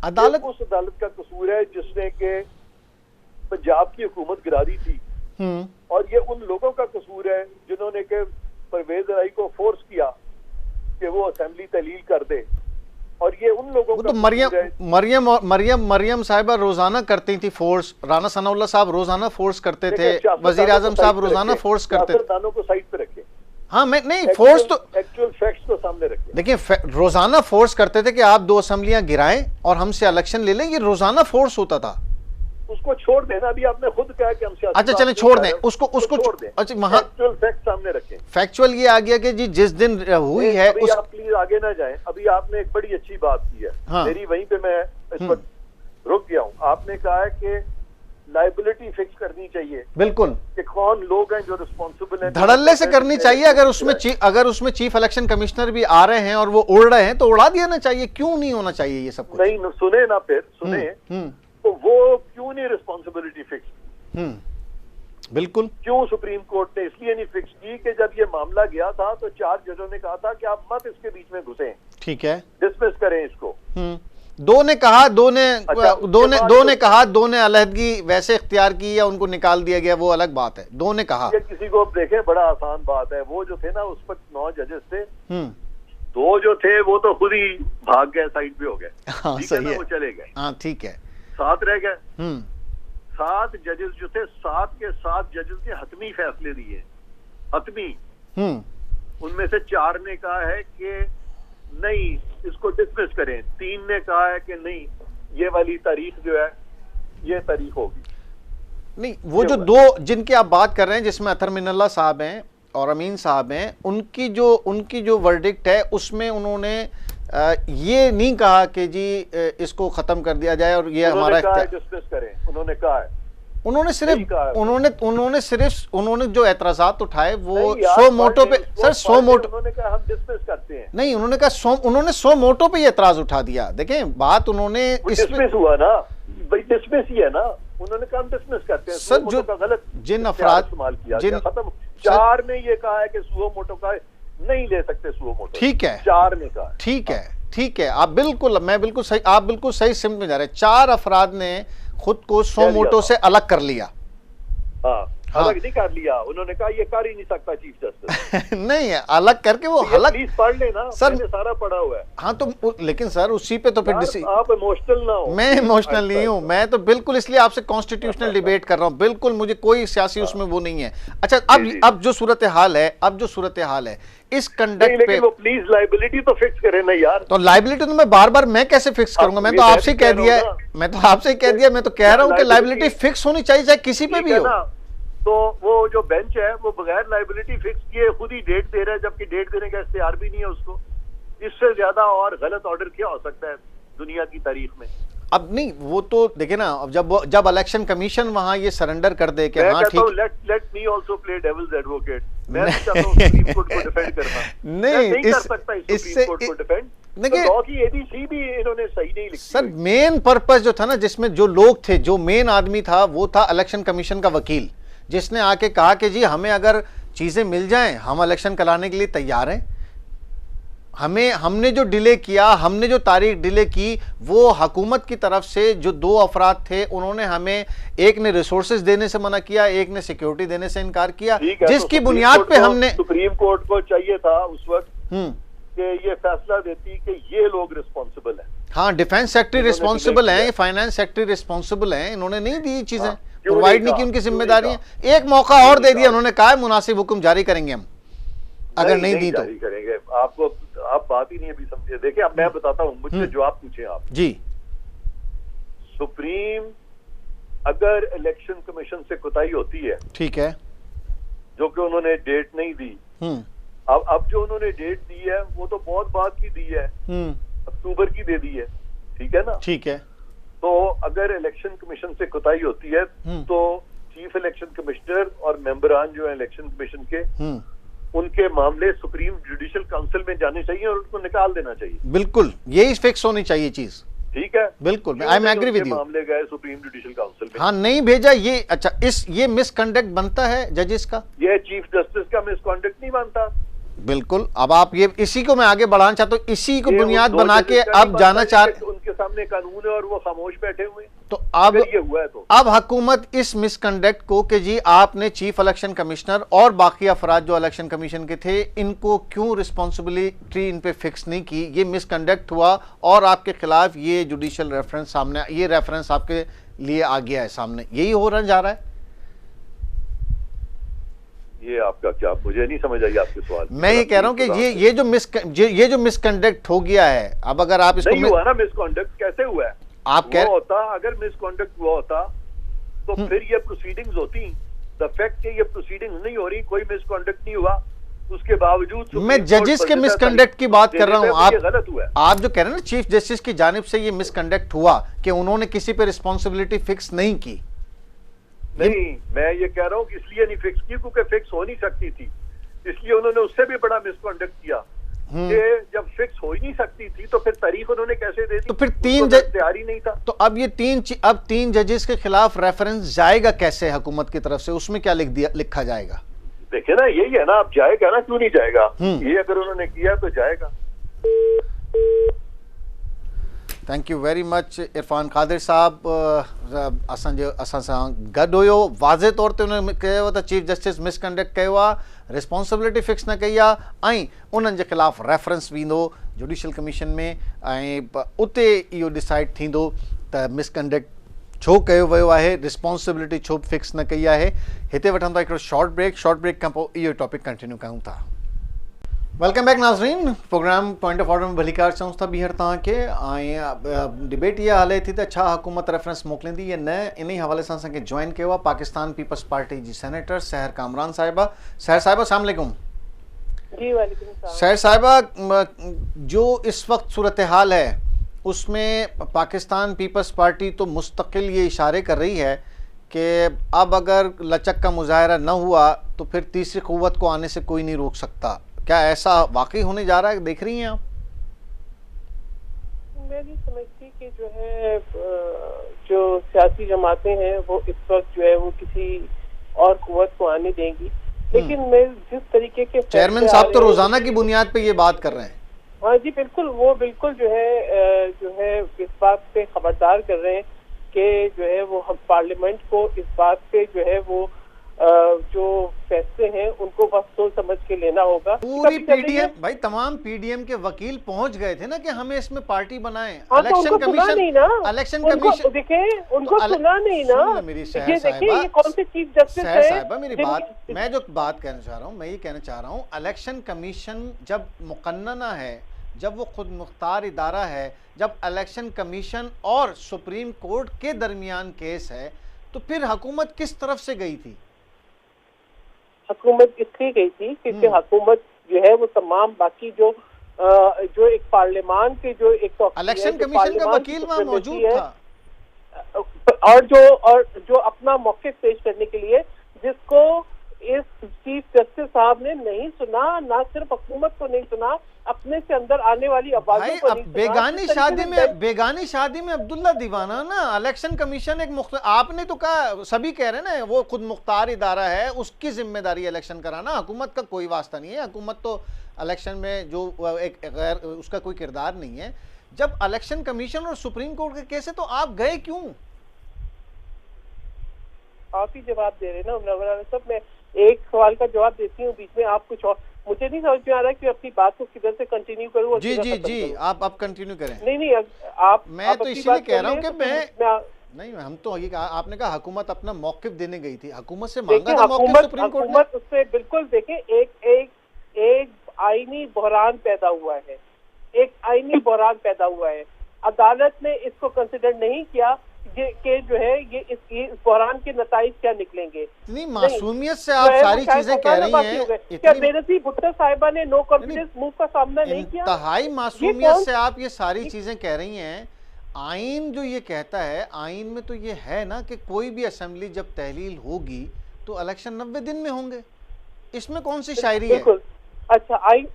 अदालत उस अदालत का कसूर है जिसने के पंजाब की हुकूमत गिरा दी थी, और ये उन लोगों का कसूर है जिन्होंने के परवेज राय को फोर्स किया कि वो असेंबली तहलील कर दे, और ये उन लोगों का तो मरियम साहिबा रोजाना करती थी फोर्स, राना सनाउल्लाह साहब रोजाना फोर्स करते थे, वजीर आजम साहब रोजाना फोर्स करते थे। दानों को साइड पे रखे। हाँ, मैं नहीं, फोर्स तो एक्चुअल फैक्ट्स को सामने रखे। देखिए, रोजाना फोर्स करते थे कि आप 2 असेंबलियां गिराएं और हमसे इलेक्शन ले लें, ये रोजाना फोर्स होता था। उसको छोड़ देना, अभी आपने खुद कहा कि हम सियासत। अच्छा चलें, छोड़ दें उसको छोड़ दें। अच्छा, वहां फैक्चुअल फैक्ट सामने रखें। फैक्चुअल ये आ गया कि जी जिस दिन हुई है अभी आप प्लीज आगे ना जाएं। अभी आपने एक बड़ी अच्छी बात की है। हाँ। मेरी वहीं पे मैं इस पर रुक गया हूं। आपने कहा है कि लायबिलिटी फिक्स करनी चाहिए। बिल्कुल, कि कौन लोग हैं जो रिस्पॉन्सिबल हैं। धड़ल्ले से करनी चाहिए। अगर उसमें चीफ इलेक्शन कमिश्नर भी आ रहे हैं और वो उड़ रहे हैं तो उड़ा देना चाहिए। क्यों नहीं होना चाहिए ये सब कुछ? नहीं, सुने ना, फिर सुने तो वो क्यों नहीं रिस्पॉन्सिबिलिटी फिक्स? बिल्कुल, क्यों सुप्रीम कोर्ट ने इसलिए नहीं फिक्स की कि जब ये मामला गया था तो 4 जजों ने कहा था कि आप मत इसके बीच में घुसें, ठीक है, डिसमिस करें इसको। 2 ने कहा, 2 ने कहा, 2 ने अलहदगी वैसे इख्तियार की या उनको निकाल दिया गया, वो अलग बात है। 2 ने कहा, ये किसी को देखें बड़ा आसान बात है। वो जो थे ना उस पर 9 जजेस थे, 2 जो थे वो तो खुद ही भाग गए, साइड पे हो गए। हाँ, सही है, वो चले गए। हाँ, ठीक है, 7 रह गए। 7 जजेस जो थे, 7 के 7 जजेस ने हतमी फैसले दिए, हतमी। उनमें से 4 ने कहा है कि नहीं इसको डिसमिस करें, 3 ने कहा है कि नहीं ये वाली तारीख जो है ये तारीख होगी। नहीं, वो जो 2 जिनकी आप बात कर रहे हैं जिसमें अतर मिनल्ला साहब हैं और अमीन साहब हैं, उनकी जो वर्डिक्ट है उसमें उन्होंने ये नहीं कहा कि जी इसको खत्म कर दिया जाए और ये हमारा डिसमिस करें। उन्होंने कहा है, उन्होंने जो एतराजात उठाए वो 100 मोटो पे, सर 100 मोटो, उन्होंने कहा हम डिसमिस करते हैं। नहीं, उन्होंने कहा 100 मोटो पे एतराज उठा दिया। देखें बात उन्होंने डिसमिस हुआ ना भाई, डिसमिस ही है ना। उन्होंने कहा हम डिसमिस करते हैं। सर जो गलत जिन अफराद इस्तेमाल किया खत्म। 4 ने ये कहा है कि सुओ मोटो का नहीं ले सकते, सुओ मोटो, ठीक है, 4 ने कहा, ठीक है, आप बिल्कुल सही सिमत में जा रहे हैं। 4 अफराद ने खुद को 100 मोटो से अलग कर लिया। अलग नहीं कर लिया, उन्होंने कहा ये कर ही नहीं सकता चीफ जस्टिस। नहीं है, अलग करके वो अलग। प्लीज पढ़ लेना सर, मैंने सारा पढ़ा हुआ है। हाँ तो लेकिन सर उसी पे तो फिर आप इमोशनल ना हो। मैं इमोशनल नहीं हूँ, मैं तो बिल्कुल इसलिए आपसे कॉन्स्टिट्यूशनल डिबेट कर रहा हूँ। बिल्कुल मुझे कोई सियासी उसमें वो नहीं है। अच्छा, अब जो सूरत हाल है इस कंडक्ट पे वो प्लीज लायबिलिटी तो फिक्स करें ना यार। तो लायबिलिटी तो मैं बार मैं कैसे फिक्स करूंगा? मैं तो आपसे कह दिया, मैं तो कह रहा हूँ कि लायबिलिटी फिक्स होनी चाहिए चाहे किसी पे भी हो। तो वो जो बेंच है वो बगैर लायबिलिटी फिक्स किए खुद ही डेट दे रहा है, जबकि डेट देने का इख्तियार भी नहीं है उसको। इससे ज्यादा और गलत ऑर्डर क्या हो सकता है दुनिया की तारीख में? अब नहीं, वो तो देखे ना, अब जब इलेक्शन कमीशन वहां ये सरेंडर कर दे कि हाँ ठीक, let me also play devil's advocate. मैं चाहता हूं सुप्रीम कोर्ट को डिफेंड करना। नहीं कर सकता सुप्रीम कोर्ट को डिफेंड। देखिए लॉ की एबीसी भी इन्होंने सही नहीं लिखी। सर मेन पर्पस जो था ना, जिसमें जो लोग थे, जो मेन आदमी था वो था इलेक्शन कमीशन का वकील, जिसने आके कहा कि जी हमें अगर चीजें मिल जाएं हम इलेक्शन कराने के लिए तैयार हैं। हमने जो डिले किया, हमने जो तारीख डिले की, वो हुकूमत की तरफ से जो 2 अफराद थे उन्होंने हमें, एक ने रिसोर्सेज देने से मना किया, एक ने सिक्योरिटी देने से इनकार किया, जिसकी बुनियाद पे हमने सुप्रीम कोर्ट को चाहिए था उस वक्त कि ये फैसला देती कि ये लोग रिस्पॉन्सिबल हैं। हाँ, डिफेंस सेक्रेटरी रिस्पॉन्सिबल है, फाइनेंस सेक्रेटरी रिस्पॉन्सिबल है, इन्होंने नहीं दी चीजें, प्रोवाइड नहीं की, उनकी जिम्मेदारी है। एक मौका और दे दिया उन्होंने, कहा मुनासिब हुक्म जारी करेंगे हम, अगर नहीं दी तो करेंगे। आपको आप बात ही नहीं अभी समझे। देखिए अब मैं बताता हूँ, मुझसे जवाब पूछे आप जी। सुप्रीम अगर इलेक्शन कमीशन से कोताही होती है, ठीक है, जो कि उन्होंने डेट नहीं दी, अब जो उन्होंने डेट दी है वो तो बहुत बाद की दी है, अक्टूबर की दे दी है, ठीक है ना? ठीक है। तो अगर इलेक्शन कमीशन से कोताही होती है तो चीफ इलेक्शन कमिश्नर और मेंबरान जो है इलेक्शन कमीशन के, उनके मामले सुप्रीम जुडिशियल काउंसिल में जाने चाहिए और उनको निकाल देना चाहिए। बिल्कुल, यही फिक्स होनी चाहिए चीज। ठीक है, बिल्कुल, I am agree with you. मामले गए सुप्रीम जुडिशियल काउंसिल में, हाँ नहीं भेजा ये। अच्छा, ये मिसकंडक्ट बनता है जजेस का, ये चीफ जस्टिस का मिसकंडक्ट नहीं बनता। बिल्कुल। अब आप ये, इसी को मैं आगे बढ़ाना चाहता हूँ, इसी को बुनियाद बना के अब जाना चाह, उनके सामने कानून है और वो खामोश बैठे हुए हैं। तो अब ये हुआ है, तो अब हुकूमत इस मिसकंडक्ट को कि जी आपने चीफ इलेक्शन कमिश्नर और बाकी अफराद जो इलेक्शन कमीशन के थे, इनको क्यों रिस्पॉन्सिबिलिटी इन पे फिक्स नहीं की, ये मिसकंडक्ट हुआ और आपके खिलाफ ये जुडिशियल रेफरेंस सामने, ये रेफरेंस आपके लिए आ गया है सामने, यही हो रहा जा रहा है। ये आपका क्या, मुझे नहीं समझ आई आपके सवाल। मैं ये कह रहा हूँ कि ये जो मिसकंडक्ट हो गया है, अब अगर आप इसको नहीं हुआ ना, मिसकंडक्ट कैसे हुआ है? आप कह होता, अगर मिसकंडक्ट हुआ होता तो फिर ये प्रोसीडिंग्स होती। द फैक्ट कि ये प्रोसीडिंग्स नहीं हो रही, कोई मिसकंडक्ट नहीं हुआ, उसके बावजूद मैं जजेस के मिसकंडक्ट की बात कर रहा हूँ। आप जो कह रहे हैं ना चीफ जस्टिस की जानिब से ये मिसकंडक्ट हुआ कि उन्होंने किसी पे रिस्पॉन्सिबिलिटी फिक्स नहीं की। नहीं, मैं ये कह रहा हूँ कि इसलिए नहीं फिक्स की क्योंकि फिक्स हो नहीं सकती थी, इसलिए उन्होंने उससे भी बड़ा मिसकंडक्ट किया कि जब फिक्स हो ही नहीं सकती थी तो फिर तारीख उन्होंने कैसे दे दी? तो फिर तैयारी नहीं था। तो अब ये तीन जजेस के खिलाफ रेफरेंस जाएगा कैसे हुकूमत की तरफ से? उसमें क्या लिखा जाएगा? देखिए ना, यही है ना, अब जाएगा ना, क्यों नहीं जाएगा? ये अगर उन्होंने किया तो जाएगा। Thank you very much Irfan Qadir साहब, असां सां गॾु हुयो। वाज़े तौर ते उन्होंने कयो त चीफ जस्टिस मिसकंडक्ट कयो आहे, रिस्पॉन्सिबिलिटी फिक्स न कई आहे, ऐं उन्हनि जे ख़िलाफ़ रेफरेंस वेंदो जुडिशियल कमीशन में, ऐं उते इहो डिसाइड थींदो त मिसकंडक्ट छो कयो वियो आहे, रिस्पॉन्सिबिलिटी छो फिक्स न कई आहे। हिते वठंदा हिकिड़ो शॉर्ट ब्रेक खां पोइ इहो टॉपिक कंटिन्यू कयूं था। वेलकम बैक नाज़रीन, प्रोग्राम पॉइंट ऑफ ऑर्डर में भलीकार चऊं था ॿीहर तव्हांखे। ऐं डिबेट इहा हले थी त छा हुकूमत रेफरेंस मोकिलींदी या न, इन ई हवाले सां असांखे जॉइन कयो आहे पाकिस्तान पीपल्स पार्टी जी सेनेटर सहर कामरान साहिबा। सहर साहिबा अस्सलाम वालेकुम। जी वालेकुम सलाम। सहर साहिबा, जो इस वक्त सूरत हाल है उसमें पाकिस्तान पीपल्स पार्टी तो मुस्तकिल ये इशारे कर रही है कि अब अगर लचक का मुजाहरा न हुआ तो फिर तीसरी क़ुव्वत को आने से कोई नहीं रोक सकता। क्या ऐसा वाकई होने जा रहा है, देख रही हैं आप? मैं नहीं समझती कि जो है जो सियासी जमातें हैं वो इस वक्त जो है वो किसी और कुव्वत को आने देंगी, लेकिन मैं जिस तरीके के चेयरमैन साहब तो रोजाना की बुनियाद पे ये बात कर रहे हैं। हाँ जी बिल्कुल, वो बिल्कुल जो है इस बात पे खबरदार कर रहे हैं कि जो है वो हम पार्लियामेंट को इस बात पे जो है वो जो फैसले हैं उनको बस सोच समझ के लेना होगा। पूरी पीडीएम भाई, तमाम पीडीएम के वकील पहुंच गए थे ना कि हमें इसमें पार्टी बनाएं। इलेक्शन कमीशन देखिए, उनको सुना नहीं ना। मेरी ये कौन से चीफ जस्टिस है? मेरी बात, मैं जो बात कहना चाह रहा हूँ, मैं ये कहना चाह रहा हूँ, इलेक्शन कमीशन जब मुकन्नना है, जब वो खुद मुख्तार इदारा है, जब इलेक्शन कमीशन और सुप्रीम कोर्ट के दरमियान केस है, तो फिर हुकूमत किस तरफ से गई थी? हुकूमत इसलिए गई थी क्योंकि हुकूमत जो है वो तमाम बाकी जो एक पार्लियामान के जो एक तो इलेक्शन कमीशन का वकील वहाँ मौजूद था और जो अपना मौक़िफ़ पेश करने के लिए जिसको इस चीफ जस्टिस साहब ने नहीं सुना, ना सिर्फ हुकूमत को नहीं सुना, अपने से अंदर आने वाली आवाज़ों को नहीं सुना। बेगानी शादी में अब्दुल्ला दीवाना ना, इलेक्शन कमीशन एक आपने तो कहा, सभी कह रहे हैं ना वो खुद मुख्तार इदारा है, उसकी जिम्मेदारी इलेक्शन कराना, हुकूमत का कोई वास्ता नहीं है। हुकूमत तो इलेक्शन में जो एक गैर उसका कोई किरदार नहीं है। जब इलेक्शन कमीशन और सुप्रीम कोर्ट के केस है तो आप गए क्यों? आप ही जवाब दे रहे ना सब। मैं एक सवाल का जवाब देती हूँ, बीच में आप कुछ और, मुझे नहीं समझ में आ रहा कि अपनी बात को किधर से कंटिन्यू करूँ। जी आप कंटिन्यू करें। नहीं आप, मैं तो इसीलिए कह रहा हूँ कि मैं नहीं, हम तो ये आपने कहा हुकूमत अपना मौकिफ देने गई थी, हुकूमत से मांगा था मौकिफ सुप्रीम कोर्ट ने। उससे बिल्कुल देखें, एक आईनी बहरान पैदा हुआ है, एक आईनी बहरान पैदा हुआ है। अदालत ने इसको कंसिडर नहीं किया कि जो है ये इस बहरान के नताइज क्या निकलेंगे। इतनी मासूमियत से आप सारी चीजें कह रही हैं। क्या बेनज़ीर भुट्टो साहिबा ने नो कॉन्फिडेंस मूव का सामना नहीं किया? इंतहाई मासूमियत से आप ये सारी चीजें कह रही हैं। आइन जो ये कहता है, आइन में तो ये है ना कि कोई भी असेंबली जब तहलील होगी तो इलेक्शन 90 दिन में होंगे। इसमें कौन सी शायरी है? अच्छा, आइन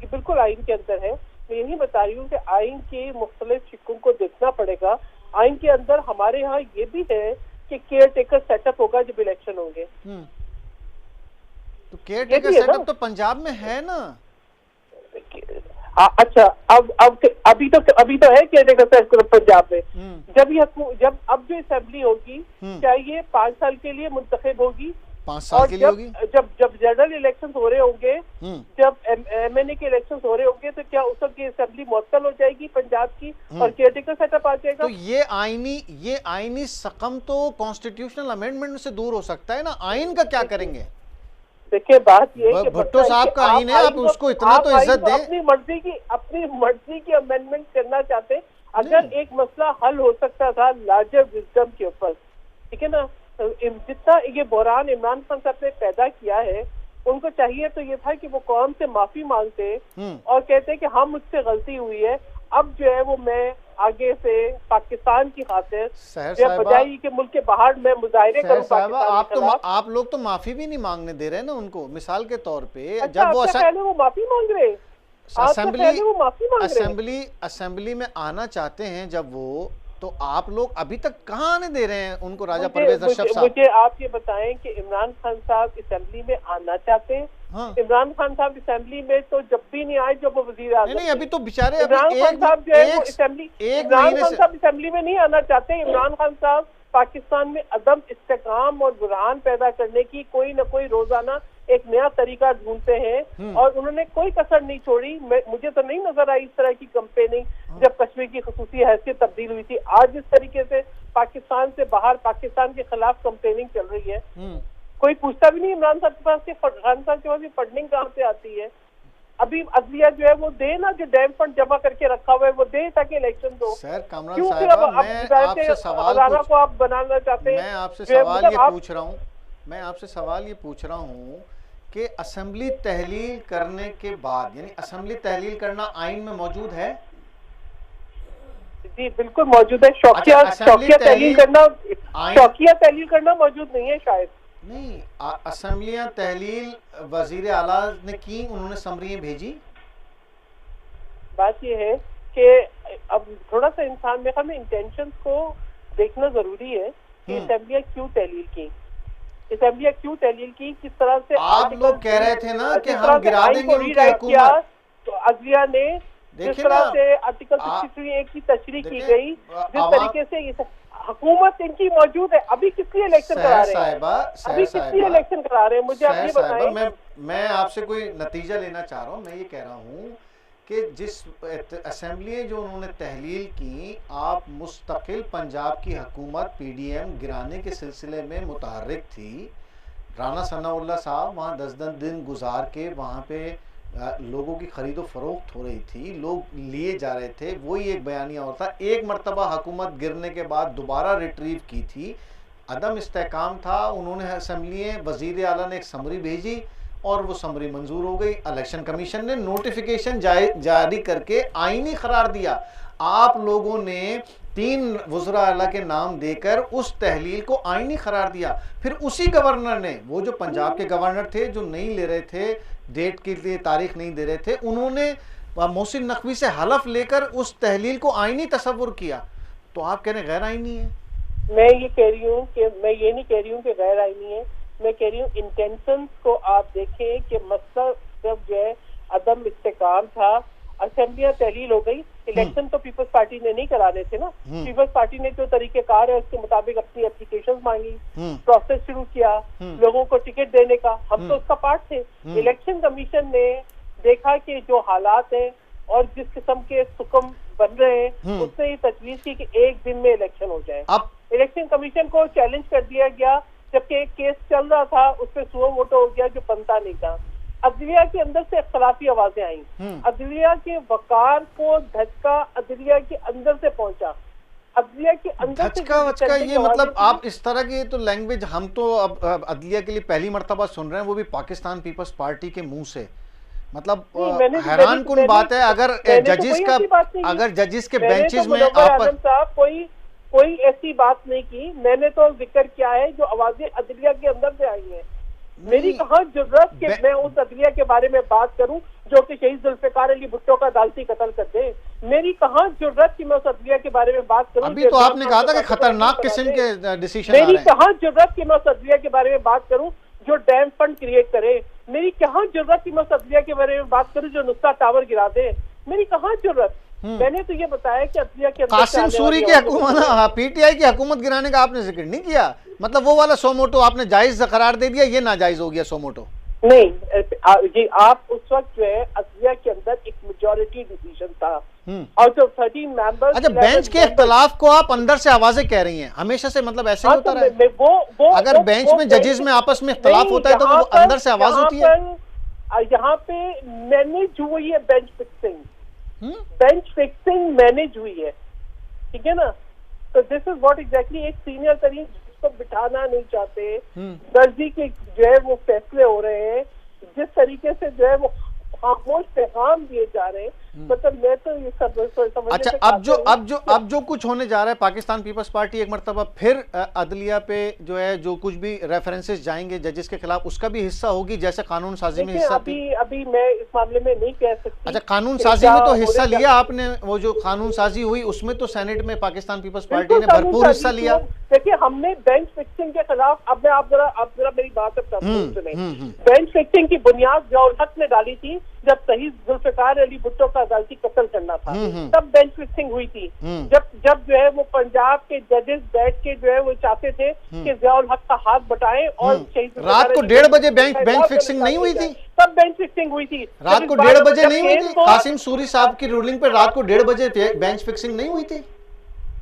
बिल्कुल आइन के अंदर है। मैं यही बता रही हूँ कि आइन के मुख्तलिफ शिक्कों को देखना पड़ेगा। आइन के अंदर हमारे यहाँ ये भी है कि केयर टेकर सेटअप होगा जब इलेक्शन होंगे। तो केयर टेकर सेटअप तो पंजाब में है ना। अच्छा, अभी तो है केयर टेकर सेटअप पंजाब में। जब अब जो असेंबली होगी, क्या ये 5 साल के लिए मुंतखब होगी? 5 साल के लिए होगी। जब जनरल इलेक्शन हो रहे होंगे, जब MNA के इलेक्शन हो रहे होंगे, तो क्या उस वक्त की असेंबली मुअत्तल हो जाएगी पंजाब की और केयरटेकर सेटअप आ जाएगा? तो ये आईनी सकम तो कॉन्स्टिट्यूशनल अमेंडमेंट से दूर हो सकता है ना। आइन का क्या करेंगे? देखिए, बात ये है कि भुट्टो साहब का आइन है, आप उसको इतना तो इज्जत दें। अपनी मर्जी की अमेंडमेंट करना चाहते। अगर एक मसला हल हो सकता था लार्जर विजडम के ऊपर, ठीक है ना, जितना ये बहरान इमरान खान साहब ने पैदा किया है, उनको चाहिए तो ये था कि वो कौम से माफी मांगते और कहते कि हाँ मुझसे गलती हुई है। अब जो है वो मैं आगे से पाकिस्तान की खातिर बजाय कि मुल्क के बाहर मैं मुजाहिरे करूं पाकिस्तान। आप लोग तो माफी भी नहीं मांगने दे रहे ना उनको। मिसाल के तौर पे अच्छा, जब वो वो माफी मांग रहे, असेंबली में आना चाहते हैं जब वो, तो आप लोग अभी तक कहाँ आने दे रहे हैं उनको? राजा परवेज अशरफ साहब, मुझे आप ये बताएं कि इमरान खान साहब असेंबली में आना चाहते हैं? हाँ। इमरान खान साहब असेंबली में तो जब भी नहीं आए जब वो वजीर आज़म। नहीं, अभी तो बेचारे इमरान खान साहब जो है वो असेंबली में नहीं आना चाहते। इमरान खान साहब पाकिस्तान में अदम इस्तेकाम और बुरहान पैदा करने की कोई न कोई रोजाना एक नया तरीका ढूंढते हैं और उन्होंने कोई कसर नहीं छोड़ी। मुझे तो नहीं नजर आई इस तरह की कैंपेनिंग जब कश्मीर की खुसूसी हैसियत तब्दील हुई थी। आज इस तरीके से पाकिस्तान से बाहर पाकिस्तान के खिलाफ कैंपेनिंग चल रही है। कोई पूछता भी नहीं इमरान साहब के पास कि खान साहब के पास फंडिंग कहाँ से आती है। अभी अदलिया जो है वो दे ना, जो डैम फंड जमा करके रखा हुआ है वो दे ताकि इलेक्शन दो। क्यों फिर अब हजारा को आप बनाना चाहते हैं? मैं आपसे सवाल ये पूछ रहा हूँ कि असेंबली तहलील करने के बाद, यानी असेंबली तहलील करना आइन में मौजूद है? जी बिल्कुल मौजूद है। शौकिया तहलील करना मौजूद नहीं है शायद। नहीं, असेंबलियां तहलील वजीर आला ने की, उन्होंने समरियां भेजी। बात यह है कि अब थोड़ा सा इंसान में हमें इंटेंशंस को देखना जरूरी है कि असेंबलियां क्यों तहलील की, किस तरह से। आप लोग कह रहे थे ना कि हम गिरा देंगे उनकी हुकूमत, तो अदलिया ने जिस तरह से आर्टिकल 63A की तशरीह की गई, जिस तरीके से हुकूमत इनकी मौजूद है। अभी किस लिए इलेक्शन करा रहे हैं? मुझे आप ये बताएं। मैं आपसे कोई नतीजा लेना चाह रहा हूँ। मैं ये कह रहा हूँ कि जिस असेंबली जो उन्होंने तहलील की, आप मुस्तकिल पंजाब की हुकूमत PDM गिराने के सिलसिले में मुतहर्रिक थी। राना सनाउल्लाह साहब वहाँ 10 दिन गुजार के वहाँ पे लोगों की खरीदो फरोख्त हो रही थी, लोग लिए जा रहे थे। वही एक बयानिया और था। एक मरतबा हुकूमत गिरने के बाद दोबारा रिट्रीव की थी, अदम इस्तेकाम था। उन्होंने असेंबली वजीर आला ने एक समरी भेजी और वो समरी मंजूर हो गई। इलेक्शन कमीशन ने नोटिफिकेशन जारी करके आईनी करार दिया। आप लोगों ने 3 वज़रा आला के नाम देकर उस तहलील को आईनी करार दिया। फिर उसी गवर्नर ने, वो जो पंजाब के गवर्नर थे जो नहीं ले रहे थे, डेट के लिए तारीख नहीं दे रहे थे, उन्होंने मोहसिन नकवी से हलफ लेकर उस तहलील को आईनी तस्वुर किया। तो आप कह रहे हैं गैर आईनी है? मैं ये कह रही हूँ कि मैं ये नहीं कह रही हूँ कि गैर आईनी है, मैं कह रही हूँ इंटेंशंस को आप देखें कि मसला जब जो है अदम इस्तेकाम था, असेंबलियां तहलील हो गई, इलेक्शन तो पीपल्स पार्टी ने नहीं कराने थे ना। पीपल्स पार्टी ने जो तरीकेकार है उसके मुताबिक अपनी एप्लीकेशन मांगी, प्रोसेस शुरू किया लोगों को टिकट देने का, हम तो उसका पार्ट थे। इलेक्शन कमीशन ने देखा कि जो हालात हैं और जिस किस्म के सुकम बन रहे हैं, उसने ये तजवीज की कि एक दिन में इलेक्शन हो जाए। अब इलेक्शन कमीशन को चैलेंज कर दिया गया, जबकि एक केस चल रहा था उस पर सुओ वोटो हो गया जो बनता नहीं था। अदलिया के अंदर से इख्तलाफी आवाजें आई, अदलिया के वकार को धचका अदलिया के अंदर से पहुंचा, अदलिया के अंदर धचका ये मतलब आप इस तरह की तो लैंग्वेज हम तो अब अदलिया के लिए पहली मर्तबा सुन रहे हैं, वो भी पाकिस्तान पीपल्स पार्टी के मुंह से। मतलब हैरान कुन बात है। अगर जजिस का, अगर जजिस के बेंचेस में आप कोई ऐसी बात नहीं की, मैंने तो जिक्र किया है जो आवाजें अदलिया के अंदर से आई हैं। मेरी कहाँ जुर्रत कि मैं उस अदलिया के बारे में बात करूं जो कि शहीद जुल्फिकार अली भुट्टो का अदालती कत्ल कर दे। मेरी कहाँ जुर्रत कि मैं उस अदलिया के बारे में बात करूं। अभी तो आपने कहा था कि खतरनाक किस्म के डिसीजन आ रहे हैं। मेरी कहाँ जुर्रत कि मैं उस अदलिया के बारे में बात करूं जो डैम फंड क्रिएट करे। मेरी कहाँ जुर्रत कि मैं उस अदलिया के बारे में बात करूं जो नुस्खा टावर गिरा दे। मेरी कहाँ जुर्रत। मैंने तो ये बताया कि अदलिया के कासिम सूरी की हुकूमत, पीटीआई की हुकूमत गिराने का आपने जिक्र नहीं किया। मतलब वो वाला सोमोटो आपने जायज करार दे दिया, ये नाजायज हो गया सोमोटो। नहीं जी, आप उस वक्त जो है अदलिया के अंदर एक मेजॉरिटी डिसीजन था और जो 13 मेंबर्स। अच्छा, बेंच के इख्तलाफ को आप अंदर से आवाजें कह रही हैं हमेशा से, मतलब ऐसे ही होता रहा है? अगर बेंच में जजेस में आपस में इख्तलाफ होता है तो वो अंदर से आवाज होती है। यहाँ पे मैनेज हुई है bench fixing, bench fixing manage हुई है, ठीक है ना। तो दिस इज व्हाट एग्जैक्टली एक सीनियर तरीन जिसको बिठाना नहीं चाहते, दर्जी के जो है वो फैसले हो रहे हैं, जिस तरीके से जो है वो खामोश पैगाम दिए जा रहे हैं, मतलब मैं तो ये सब। अच्छा, अब जो कुछ होने जा रहा है, पाकिस्तान पीपल्स पार्टी एक मरतबा फिर अदलिया पे जो है जो कुछ भी रेफरेंसेस जाएंगे जजेस के खिलाफ, उसका भी हिस्सा होगी जैसे कानून साजी में हिस्सा थी। अभी मैं इस मामले में नहीं कह सकती। अच्छा, कानून साजी में तो हिस्सा लिया आपने, वो जो कानून साजी हुई उसमें तो सेनेट में पाकिस्तान पीपल्स पार्टी ने भरपूर हिस्सा लिया। देखिए, हमने बेंच फिक्सिंग के खिलाफ, अब मैं आप जरा मेरी बात सुने। बेंच फिक्सिंग की बुनियाद ज़ियाउल हक ने डाली थी जब शहीद जुल्फिकार अली भुट्टो का अदालती कत्ल करना था, तब बेंच फिक्सिंग हुई थी। जब जो है वो पंजाब के जजेस बैठ के जो है वो चाहते थे कि ज़ियाउल हक का हाथ बटाएं और रात को 1:30 बजे बेंच फिक्सिंग नहीं हुई थी, तब बेंच फिक्सिंग हुई थी। रात को 1:30 बजे नहीं हुई थी? कासिम सूरी साहब की रूलिंग पे रात को 1:30 बजे बेंच फिक्सिंग नहीं हुई थी?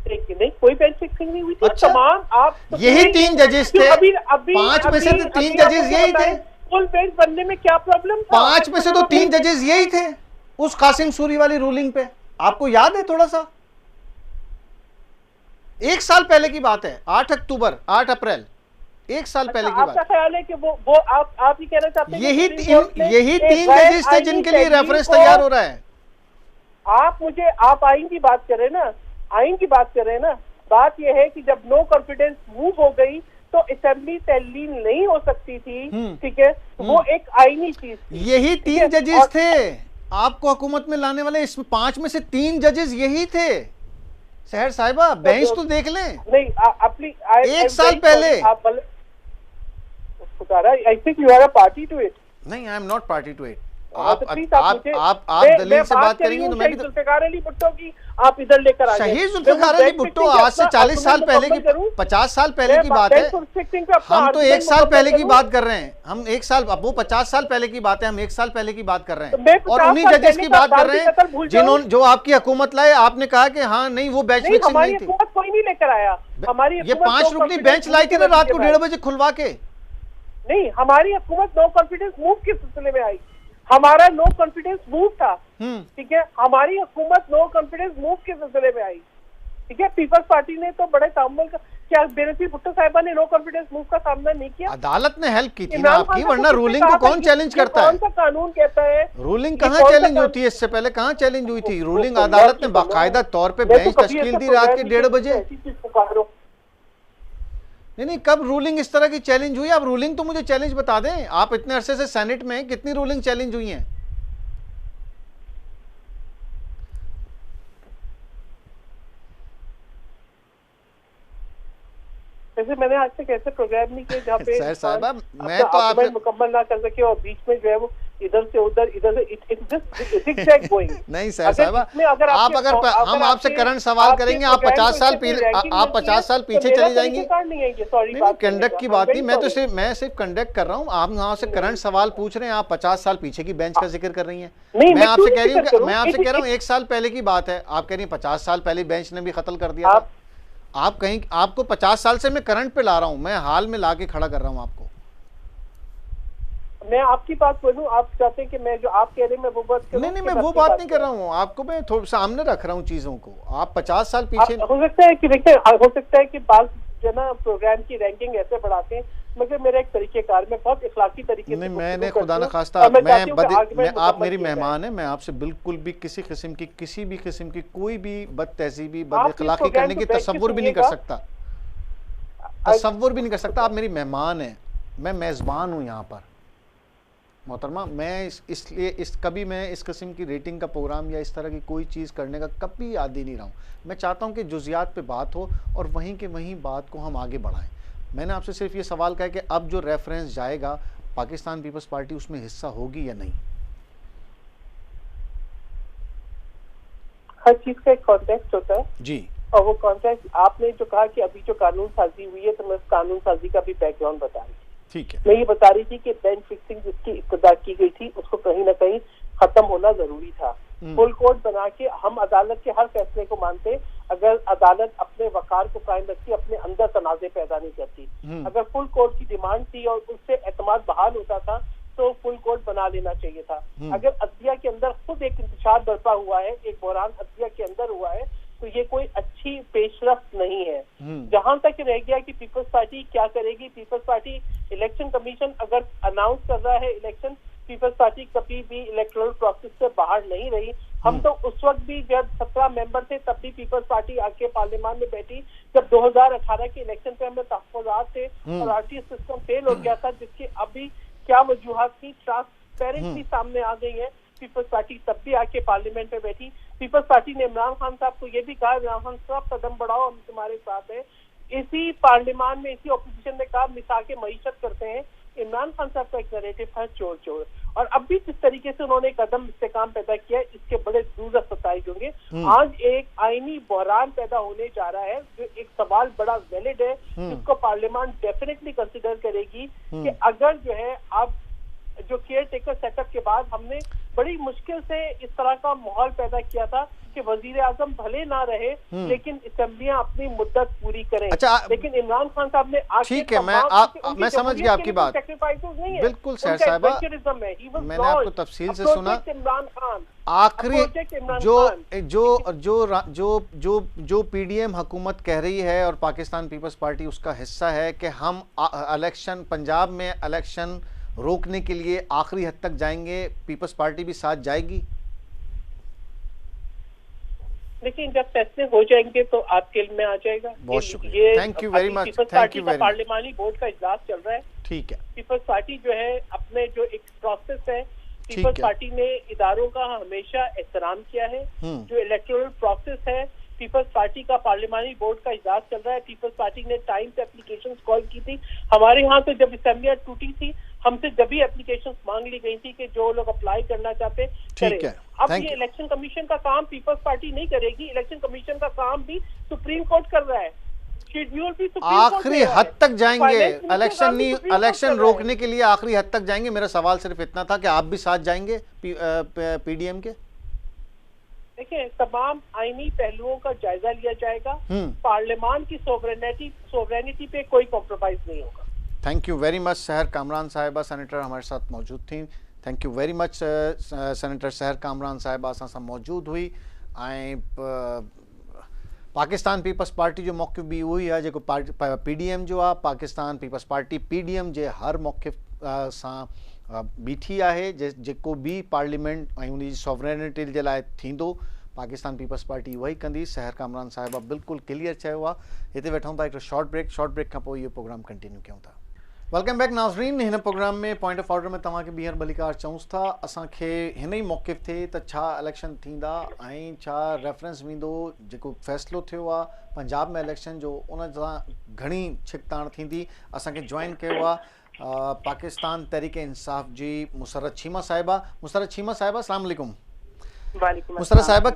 नहीं, कोई बेंच फिक्सिंग नहीं हुई थी। अच्छा, तमाम आप यही 3 जजेस थे, 5 में से 3 जजेस यही थे। फुल बेंच बनने में क्या प्रॉब्लम था? 5 में से तो 3 जजेस यही थे उस कासिम सूरी वाली रूलिंग पे। आपको याद है थोड़ा सा? 1 साल पहले की बात है, 8 अप्रैल 1 साल पहले की बात। आपका ख्याल है कि वो आप ही कहना चाहते हैं यही 3 जजेस थे जिनके लिए रेफरेंस तैयार हो रहा है। आप आइन की बात कर रहे हैं ना, आइन की बात कर रहे हैं ना। बात यह है कि जब नो कॉन्फिडेंस मूव हो गई तो असेंबली तहलील नहीं हो सकती थी, ठीक है, वो एक आईनी चीज थी। यही 3 जजेस थे आपको हुकूमत में लाने वाले, इसमें 5 में से 3 जजेस यही थे। सहर साहिबा, बेंच तो देख लें। नहीं, अपनी 1 साल पहले I think you are a party to it. नहीं, I am not party to it. आप दलील से बात करेंगे तो मैं भी। जुल्फिकार अली भुट्टो की आप इधर लेकर आ गए। शहीद जुल्फिकार अली भुट्टो आज से 40 साल पहले की, 50 साल पहले की बात है। हम तो 1 साल पहले की बात कर रहे हैं। हम 1 साल, अब वो 50 साल पहले की बात है, हम 1 साल पहले की बात कर रहे हैं और उन्हीं जजेस की बात कर रहे हैं जिन्होंने, जो आपकी हुकूमत लाए। आपने कहा कि हाँ नहीं, वो बेंच फिक्सिंग नहीं थी। कोई नहीं लेकर आया। हमारी ये 5 रुकनी बेंच लाई थी ना रात को 1:30 बजे खुलवा के। नहीं, हमारी हुकूमत नो कॉन्फिडेंस मूव के सिलसिले में आई। हमारा नो कॉन्फिडेंस मूव था, ठीक है। हमारी हुकूमत नो कॉन्फिडेंस मूव के सिलसिले में आई, ठीक है। पीपल्स पार्टी ने तो बड़े तामुल का, क्या बेनजीर भुट्टो साहिबा ने नो कॉन्फिडेंस मूव का सामना नहीं किया? अदालत ने हेल्प की थी ना आपकी, वरना रूलिंग को कौन चैलेंज करता है? कौन सा कानून कहता है? रूलिंग कहाँ चैलेंज होती है? इससे पहले कहाँ चैलेंज हुई थी रूलिंग? अदालत ने बाकायदा तौर पे बेंच तश्कील दी रात के 1:30 बजे। नहीं, कब रूलिंग इस तरह की चैलेंज हुई? आप रूलिंग तो मुझे चैलेंज बता दें। आप इतने अरसे से सेनेट में, कितनी रूलिंग चैलेंज हुई हैं? जैसे मैंने आज तक ऐसे प्रोग्राम नहीं किए जहाँ पे सर साहबा मैं तो आप मुकम्मल ना कर सके और बीच में जो है वो इधर से उधर नहीं सर साहबा, आप अगर हम आपसे करंट सवाल करेंगे, आप 50 साल पीछे चली जाएंगी। नहीं, कंडक्ट की बात नहीं, मैं सिर्फ कंडक्ट कर रहा हूँ। आप वहाँ से करंट सवाल पूछ रहे हैं, आप 50 साल पीछे की बेंच का जिक्र कर रही हैं। मैं आपसे कह रहा हूँ 1 साल पहले की बात है, आप कह रही हैं 50 साल पहले बेंच ने भी कत्ल कर दिया था। आप कहीं, आपको 50 साल से मैं करंट पे ला रहा हूं, मैं हाल में लाके खड़ा कर रहा हूं आपको। मैं आपकी बात बोलूं, आप चाहते हैं कि मैं जो आप कह रहे हैं मैं वो बात करूं? नहीं, मैं वो बात नहीं कर रहा हूं, आपको मैं थोड़ा सामने रख रहा हूं चीजों को। आप 50 साल पीछे हो सकता है कि देखिए, हो सकता है कि बात जो ना प्रोग्राम की रैंकिंग ऐसे बढ़ाते हैं, मगर मेरा एक तरीकेकार में बहुत इखलाकी तरीके से मैंने खुदा न खास्ता, आप मेरी मेहमान है, मैं आपसे बिल्कुल भी किसी भी किस्म की कोई भी बद तहजीबी, बद इखलाकी करने की तसव्वुर भी नहीं कर सकता, आप मेरी मेहमान हैं, मैं मेजबान हूँ यहाँ पर मोहतरमा। मैं इसलिए कभी मैं इस किस्म की रेटिंग का प्रोग्राम या इस तरह की कोई चीज़ करने का कभी आदी नहीं रहा हूँ। मैं चाहता हूँ कि जुज़ियात पे बात हो और वहीं के वहीं बात को हम आगे बढ़ाएं। मैंने आपसे सिर्फ ये सवाल कहा कि अब जो रेफरेंस जाएगा, पाकिस्तान पीपल्स पार्टी उसमें हिस्सा होगी या नहीं? हर चीज़ का एक कॉन्टेक्स्ट होता है जी, और वो कॉन्टेक्स्ट आपने जो कहा कि अभी जो कानून साजी हुई है, तो मैं उस कानून साजी का भी बैकग्राउंड बता रही थी। ठीक है, मैं ये बता रही थी कि बेंच फिक्सिंग जिसकी इब्तिदा की गई थी उसको कहीं ना कहीं खत्म होना जरूरी था। फुल कोर्ट बना के हम अदालत के हर फैसले को मानते, अगर अदालत अपने वकार को कायम रखती, अपने अंदर तनाज़े पैदा नहीं करती। अगर फुल कोर्ट की डिमांड थी और उससे एतमाद बहाल होता था तो फुल कोर्ट बना लेना चाहिए था। अगर अदलिया के अंदर खुद एक इंतशार बरपा हुआ है, एक बहरान अदलिया के अंदर हुआ है, तो ये कोई अच्छी पेशरफ्त नहीं है। जहां तक रह गया कि पीपल्स पार्टी क्या करेगी, पीपल्स पार्टी इलेक्शन कमीशन अगर अनाउंस कर रहा है इलेक्शन, पीपल्स पार्टी कभी भी इलेक्टोरल प्रोसेस से बाहर नहीं रही। हम तो उस वक्त भी जब 17 मेंबर थे तब भी पीपल्स पार्टी आके पार्लियामान में बैठी, जब 2018 के इलेक्शन पे हमें तहफ़्फ़ुज़ात थे और आरटीएस सिस्टम फेल हो गया था, जिसकी अभी क्या वजूहात थी ट्रांसपेरेंटली सामने आ गई है। पीपल्स पार्टी तब भी आके पार्लियामेंट में बैठी। पीपल्स पार्टी ने इमरान खान साहब को ये भी कहा, इमरान खान साहब कदम बढ़ाओ, हम तुम्हारे साथ हैं। इसी पार्लियामान में, इसी ऑपोजिशन ने कहा मिसा के मईशत करते हैं। इमरान खान साहब का एक नैरेटिव था चोर चोर, और अब भी जिस तरीके से उन्होंने कदम इस्तेकाम पैदा किया, इसके बड़े दूर नताइज होंगे। आज एक आईनी बहरान पैदा होने जा रहा है, जो एक सवाल बड़ा वैलिड है, जिसको पार्लियामान डेफिनेटली कंसिडर करेगी कि अगर जो है अब जो केयर टेकर सेटअप के बाद हमने बड़ी मुश्किल से इस तरह का माहौल पैदा किया था कि वजीर आजम भले ना रहे लेकिन असेंबलियां अपनी मुद्दत पूरी करें। अच्छा, लेकिन इमरान खान साहब ने ठीक है, मैं समझ गया आपकी बात, बिल्कुल सर साहिबा, मैंने आपको तफसील से सुना। इमरान खान आखिरी जो पीडीएम हुकूमत कह रही है और पाकिस्तान पीपल्स पार्टी उसका हिस्सा है कि हम इलेक्शन, पंजाब में इलेक्शन रोकने के लिए आखिरी हद तक जाएंगे, पीपल्स पार्टी भी साथ जाएगी। लेकिन जब फैसले हो जाएंगे तो आपके इल्म में आ जाएगा। बहुत शुक्रिया, thank you very much, thank you very much. Parliamentary board का इजलास चल रहा है, ठीक है। पीपल्स पार्टी जो है अपने जो एक प्रोसेस है, पीपल्स पार्टी ने इदारों का हमेशा एहतराम किया है। जो इलेक्टोरल प्रोसेस है, पीपल्स पार्टी का पार्लियामानी बोर्ड का इजलास चल रहा है। पीपल्स पार्टी ने टाइम से एप्लीकेशंस कॉल की थी। हमारे यहाँ तो जब असेंबलियां टूटी थी, हमसे जब भी एप्लीकेशंस मांग ली गई थी कि जो लोग अप्लाई करना चाहते करें। अब ये इलेक्शन कमीशन का काम पीपल्स पार्टी नहीं करेगी, इलेक्शन कमीशन का काम भी सुप्रीम कोर्ट कर रहा है। शेड्यूल भी आखिरी हद तक जाएंगे, इलेक्शन रोकने के लिए आखिरी हद तक जाएंगे। मेरा सवाल सिर्फ इतना था कि आप भी साथ जाएंगे पीडीएम के? देखिए, तमाम आईनी पहलुओं का जायजा लिया जाएगा। पार्लियामान की सोवरेनिटी पे कोई कॉम्प्रोमाइज नहीं होगा। Thank you very much. सहर कामरान साहिबा सेनेटर हमारे साथ मौजूद थी। Thank you very much senator सहर कामरान साहिबा असां सां मौजूद हुई। ऐं पाकिस्तान पीपल्स पार्टी जो मौक़िफ़ भी हुई है जो PDM जो आहे पाकिस्तान पीपल्स पार्टी PDM जे हर मौक़िफ़ सां बीठी है जेको भी पार्लियामेंट ऐं उन जी सॉवरेनिटी जे लाइ थींदो पाकिस्तान पीपल्स पार्टी वही कंदी। सहर कामरान साहिबा बिल्कुल क्लियर चयो आहे। हिते वेठूं था एक शॉर्ट ब्रेक खां पोइ इहो प्रोग्राम कंटिन्यू कयूं था। वेलकम बैक नाज़रीन। हिन प्रोग्राम में पॉइंट ऑफ ऑर्डर में तव्हांखे ॿीहर भलीकार चऊंसि था असांखे हिन ई मौक़िफ़ थिए त छा इलेक्शन थींदा ऐं छा रेफरेंस वेंदो जेको फ़ैसिलो थियो आहे पंजाब में इलेक्शन जो उन सां घणी छिकताण थींदी। असांखे जॉइन कयो आहे पाकिस्तान तहरीक इंसाफ जी मुसरत चीमा साहिबा। मुसरत चीमा साहिबा अस्सलाम वालेकुम। मुसरत साहिबा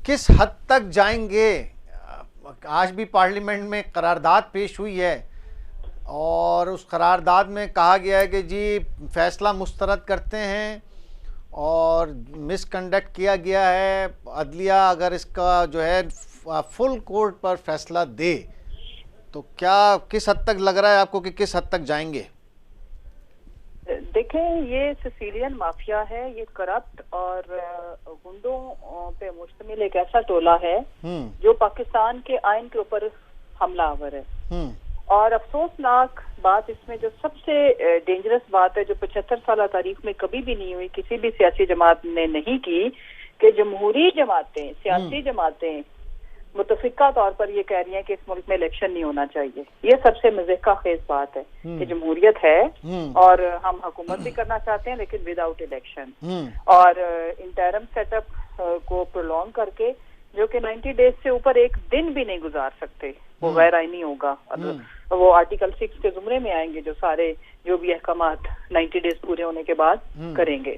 किस हद तक जाएंगे? आज भी पार्लियामेंट में करारदाद पेश हुई है और उस करारदाद में कहा गया है कि जी फैसला मुस्तरद करते हैं और मिसकंडक्ट किया गया है। अदलिया अगर इसका जो है फुल कोर्ट पर फैसला दे तो क्या किस हद तक लग रहा है आपको कि किस हद तक जाएंगे? देखें, ये सिसिलियन माफिया है, ये करप्ट और गुंडों पे मुश्तमिल एक ऐसा टोला है जो पाकिस्तान के आइन के ऊपर हमलावर है। और अफसोसनाक बात इसमें जो सबसे डेंजरस बात है जो 75 साल तारीख में कभी भी नहीं हुई, किसी भी सियासी जमात ने नहीं की, कि जमहूरी जमातें सियासी जमातें मुतफिका तौर पर ये कह रही हैं कि इस मुल्क में इलेक्शन नहीं होना चाहिए। ये सबसे मज़ेका खेज बात है कि जमहूरियत है और हम हुकूमत भी करना चाहते हैं लेकिन विदाउट इलेक्शन और इंटरम सेटअप को प्रोलॉन्ग करके जो कि 90 डेज से ऊपर एक दिन भी नहीं गुजार सकते, वो गैर आईनी होगा। वो आर्टिकल 6 के जुमरे में आएंगे जो सारे जो भी अहकामात 90 डेज पूरे होने के बाद करेंगे।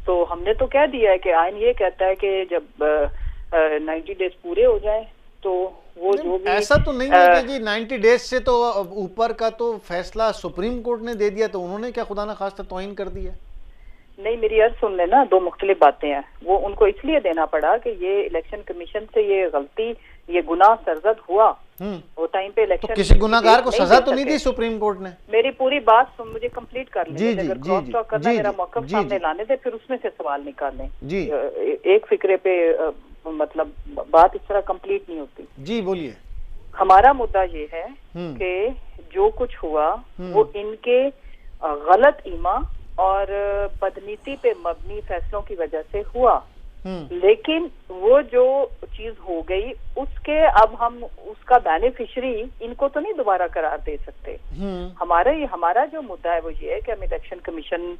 तो हमने तो कह दिया है कि आइन ये कहता है कि जब 90 डेज पूरे हो जाए तो वो जो भी ऐसा तो नहीं है कि जी 90 डेज से तो ऊपर का तो फैसला सुप्रीम कोर्ट ने दे दिया तो उन्होंने क्या खुदा ना खास्ता तौहीन कर दिया? नहीं, मेरी अर्ज सुन लेना, दो मुख्तलिफ बातें हैं। वो उनको इसलिए देना पड़ा कि ये इलेक्शन कमीशन से ये गलती ये गुनाह सरजद हुआ वो टाइम पे इलेक्शन। तो किसी गुनाहगार को सजा तो नहीं दी सुप्रीम कोर्ट ने? मेरी पूरी बात सुन, मुझे कंप्लीट कर लें। अगर क्रॉस टॉक करना मेरा मौक़िफ़ सामने लाने दे फिर उसमें से सवाल निकालने। एक फिक्रे पे मतलब बात इस तरह कंप्लीट नहीं होती। जी बोलिए। हमारा मुद्दा ये है कि जो कुछ हुआ वो इनके गलत ईमा और बदनीति पे मबनी फैसलों की वजह से हुआ। लेकिन वो जो चीज हो गई उसके अब हम उसका बेनिफिशरी इनको तो नहीं दोबारा करार दे सकते। हमारा जो मुद्दा है वो ये है कि हम इलेक्शन कमीशन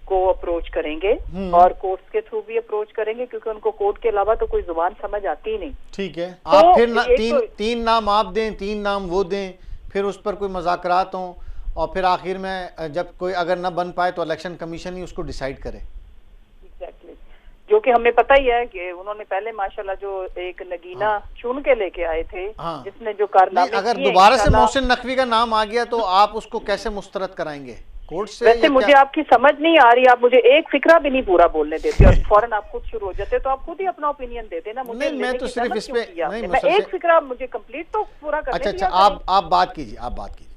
को अप्रोच करेंगे और कोर्ट्स के थ्रू भी अप्रोच करेंगे क्योंकि उनको कोर्ट के अलावा तो कोई जुबान समझ आती नहीं। ठीक है, आप फिर तीन नाम आप दें, 3 नाम वो दें, फिर उस पर कोई मुज़ाकरात हों और फिर आखिर में जब कोई अगर न बन पाए तो इलेक्शन कमीशन ही उसको डिसाइड करे। एग्जैक्टली, जो कि हमें पता ही है कि उन्होंने पहले माशाल्लाह जो एक नगीना चुन के लेके आए थे जिसने जो कारनामे अगर दोबारा से मोहसिन नकवी का नाम आ गया तो आप उसको कैसे मुस्तरद कराएंगे कोर्ट से? वैसे मुझे आपकी समझ नहीं आ रही, आप मुझे एक फिक्रा भी नहीं पूरा बोलने देते और फौरन आप खुद शुरू हो जाते, तो आप खुद ही अपना ओपिनियन देते ना। मुझे मैं तो सिर्फ इस पे मैं एक फिक्रा मुझे कंप्लीट तो पूरा कर। अच्छा, आप बात कीजिए, आप बात कीजिए।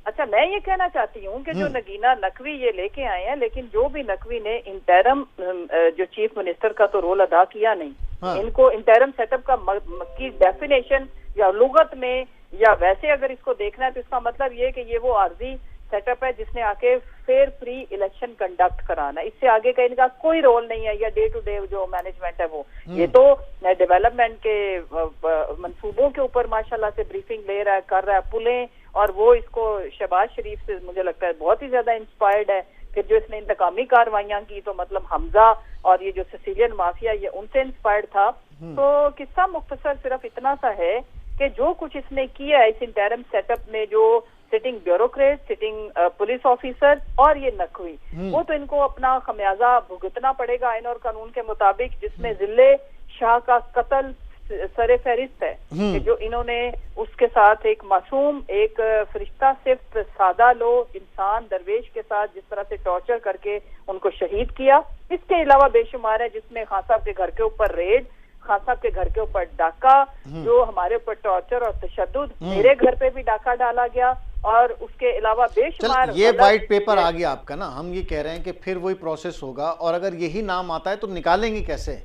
अच्छा, मैं ये कहना चाहती हूँ कि जो नगीना नकवी ये लेके आए हैं, लेकिन जो भी नकवी ने इंटरम जो चीफ मिनिस्टर का तो रोल अदा किया नहीं। इनको इंटरम सेटअप का की डेफिनेशन या लुगत में या वैसे अगर इसको देखना है तो इसका मतलब ये कि ये वो आर्जी सेटअप है जिसने आके फेयर फ्री इलेक्शन कंडक्ट कराना। इससे आगे का इनका कोई रोल नहीं है या डे टू डे जो मैनेजमेंट है वो। ये तो डेवलपमेंट के मंसूबों के ऊपर माशाल्लाह से ब्रीफिंग ले रहा है, कर रहा है, पुलें, और वो इसको शहबाज शरीफ से मुझे लगता है बहुत ही ज्यादा इंस्पायर्ड है। फिर जो इसने इंतकामी कार्रवाइयां की तो मतलब हमजा और ये जो सिसिलियन माफिया ये उनसे इंस्पायर्ड था। तो किस्सा मुख्तसर सिर्फ इतना सा है कि जो कुछ इसने किया इस इंटरम सेटअप में, जो sitting bureaucrat, sitting police officer और ये नकवी, वो तो इनको अपना खमियाजा भुगतना पड़ेगा आइन और कानून के मुताबिक, जिसमें जिले शाह का कत्ल सरे फहरिस्त है कि जो इन्होंने उसके साथ एक मासूम, एक फरिश्ता, सिर्फ सादा लो इंसान दरवेश के साथ जिस तरह से टॉर्चर करके उनको शहीद किया। इसके अलावा बेशुमार है जिसमें खान साहब के घर के ऊपर रेड, खान साहब के घर के ऊपर डाका, जो हमारे ऊपर टॉर्चर और तशद्दुद, मेरे घर पे भी डाका डाला गया और उसके अलावा बेशुमार। ये वाइट पेपर आ गया आपका ना, हम ये कह रहे हैं कि फिर वही प्रोसेस होगा और अगर यही नाम आता है तो निकालेंगे कैसे?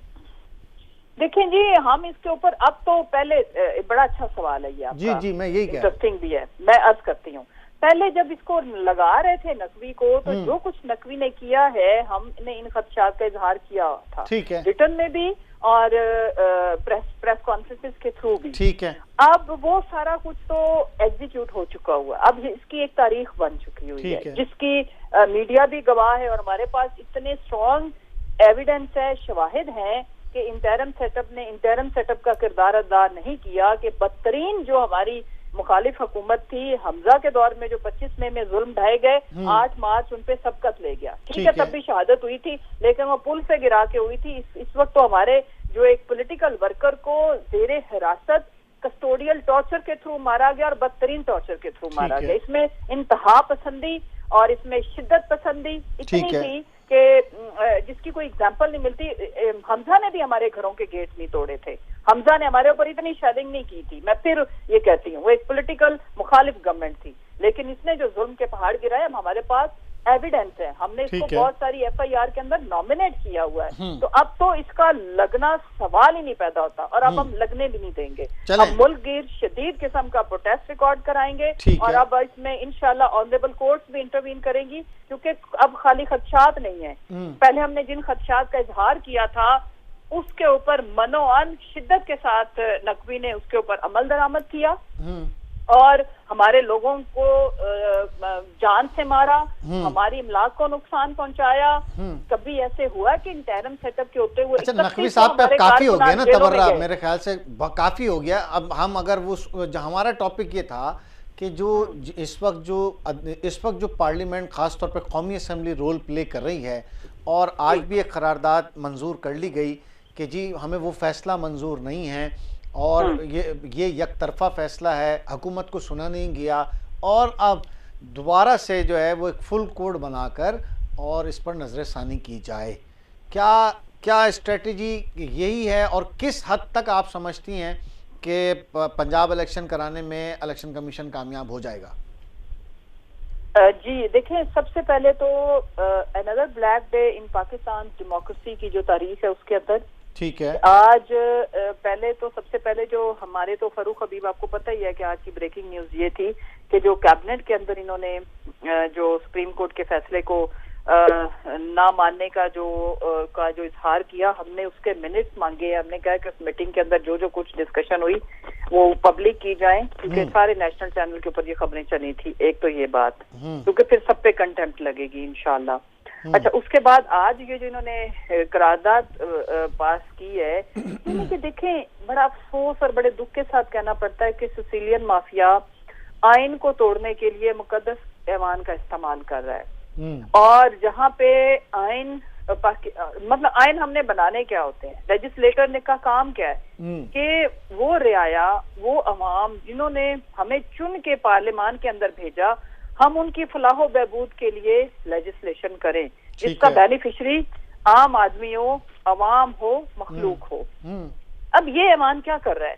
देखें जी, हम इसके ऊपर अब तो पहले बड़ा अच्छा सवाल है ये आपका। जी मैं यही कह, इंटरेस्टिंग भी है, मैं अर्ज करती हूँ। पहले जब इसको लगा रहे थे नकवी को, तो जो कुछ नकवी ने किया है, हमने इन खदशात का इजहार किया था, ठीक है, रिटर्न में भी और प्रेस कॉन्फ्रेंसेस के थ्रू भी, ठीक है। अब वो सारा कुछ तो एग्जीक्यूट हो चुका हुआ, अब इसकी एक तारीख बन चुकी हुई है, जिसकी मीडिया भी गवाह है और हमारे पास इतने स्ट्रॉन्ग एविडेंस है, शवाहिद हैं कि इंटरम सेटअप का किरदार अदा नहीं किया, कि बदतरीन जो हमारी मुखालिफ हुकूमत थी, हमजा के दौर में जो 25 मई में जुल्म ढाए गए, 8 मार्च उन पे सबकत ले गया, ठीक है, तब भी शहादत हुई थी, लेकिन वो पुल से गिरा के हुई थी। इस वक्त तो हमारे जो एक पॉलिटिकल वर्कर को जेरे हिरासत कस्टोडियल टॉर्चर के थ्रू मारा गया और बदतरीन टॉर्चर के थ्रू मारा गया। इसमें इंतहा पसंदी और इसमें शिद्दत पसंदी इतनी थी कि जिसकी कोई एग्जाम्पल नहीं मिलती। हमजा ने भी हमारे घरों के गेट नहीं तोड़े थे, हमजा ने हमारे ऊपर इतनी शेलिंग नहीं की थी। मैं फिर ये कहती हूँ, वो एक पॉलिटिकल मुखालिफ गवर्नमेंट थी, लेकिन इसने जो जुल्म के पहाड़ गिराए, हमारे पास एविडेंस है, हमने इसको बहुत सारी FIR के अंदर नॉमिनेट किया हुआ है, तो अब तो इसका लगना सवाल ही नहीं पैदा होता, और अब हम लगने भी नहीं देंगे। अब मुल्क गिर शदीद किस्म का प्रोटेस्ट रिकॉर्ड कराएंगे और अब इसमें इंशाल्लाह ऑनरेबल कोर्ट्स भी इंटरवीन करेंगी, क्योंकि अब खाली खदशात नहीं है। पहले हमने जिन खदशात का इजहार किया था, उसके ऊपर मनोअन शिद्दत के साथ नकवी ने उसके ऊपर अमल दरामद किया और हमारे लोगों को जान से मारा, हमारी इमलाक को नुकसान पहुंचाया। कभी ऐसे हुआ कि इंटरम सेटअप के होते हुए? अच्छा नकवी साहब पे काफी हो गया ना तबर्रा, मेरे ख्याल से काफी हो गया। अब हम अगर वो हमारा टॉपिक ये था कि जो इस वक्त जो पार्लियामेंट खास तौर पे कौमी असम्बली रोल प्ले कर रही है, और आज भी एक करारदाद मंजूर कर ली गई कि जी हमें वो फैसला मंजूर नहीं है और ये एक तरफा फैसला है, हुकूमत को सुना नहीं गया, और अब दोबारा से जो है वो एक फुल कोड बनाकर और इस पर नजरसानी की जाए। क्या स्ट्रेटजी यही है, और किस हद तक आप समझती हैं कि पंजाब इलेक्शन कराने में इलेक्शन कमीशन कामयाब हो जाएगा? जी देखें, सबसे पहले तो another black day in Pakistan democracy की जो तारीख है उसके अंदर, ठीक है, आज पहले तो सबसे पहले जो हमारे तो फरूख हबीब, आपको पता ही है कि आज की ब्रेकिंग न्यूज ये थी कि जो कैबिनेट के अंदर इन्होंने जो सुप्रीम कोर्ट के फैसले को ना मानने का जो इजहार किया, हमने उसके मिनट्स मांगे। हमने कहा कि उस मीटिंग के अंदर जो कुछ डिस्कशन हुई वो पब्लिक की जाए, क्योंकि सारे नेशनल चैनल के ऊपर ये खबरें चली थी। एक तो ये बात, क्योंकि फिर सब पे कंटेम्प्ट लगेगी इंशाल्लाह। अच्छा, उसके बाद आज ये जो इन्होंने करारदाद पास की है, कि देखें बड़ा अफसोस और बड़े दुख के साथ कहना पड़ता है कि सिसिलियन माफिया आइन को तोड़ने के लिए मुकद्दस ऐवान का इस्तेमाल कर रहा है। और जहाँ पे आइन मतलब आइन हमने बनाने क्या होते हैं, लेजिस्लेटर ने का काम क्या है कि वो रियाया, वो अवाम जिन्होंने हमें चुन के पार्लियामान के अंदर भेजा, हम उनकी फलाह बहबूद के लिए लेजिस्लेशन करें, जिसका बेनिफिशरी आम आदमी हो, अवाम हो, मखलूक हो। अब ये ऐवान क्या कर रहा है?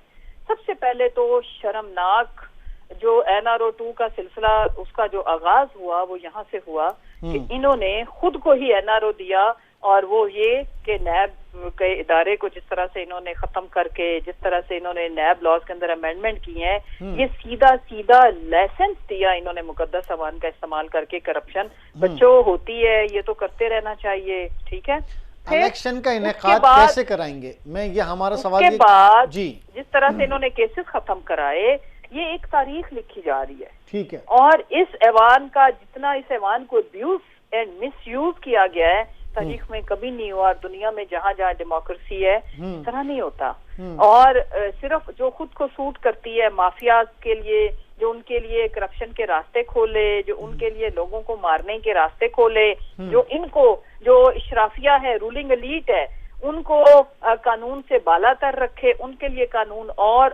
सबसे पहले तो शर्मनाक जो NRO 2 का सिलसिला, उसका जो आगाज हुआ वो यहाँ से हुआ कि इन्होंने खुद को ही NRO दिया, और वो ये कि नैब के इदारे को जिस तरह से इन्होंने खत्म करके, जिस तरह से इन्होंने नैब लॉज के अंदर अमेंडमेंट की हैं, ये सीधा लाइसेंस दिया इन्होंने मुकद्दस अवान का इस्तेमाल करके। करप्शन बच्चों होती है, ये तो करते रहना चाहिए, ठीक है। इलेक्शन का इनेकाद कैसे कराएंगे? मैं ये हमारा सवाल के बाद जी जिस तरह से इन्होंने केसेस खत्म कराए, ये एक तारीख लिखी जा रही है, ठीक है। और इस ऐवान का जितना इस ऐवान को अब्यूज एंड मिसयूज किया गया है, तारीख में कभी नहीं हुआ। दुनिया में जहाँ जहाँ डेमोक्रेसी है इस तरह नहीं होता। और सिर्फ जो खुद को सूट करती है माफिया के लिए, जो उनके लिए करप्शन के रास्ते खोले, जो उनके लिए लोगों को मारने के रास्ते खोले, जो इनको जो इशराफिया है, रूलिंग एलीट है, उनको कानून से बालातर रखे, उनके लिए कानून और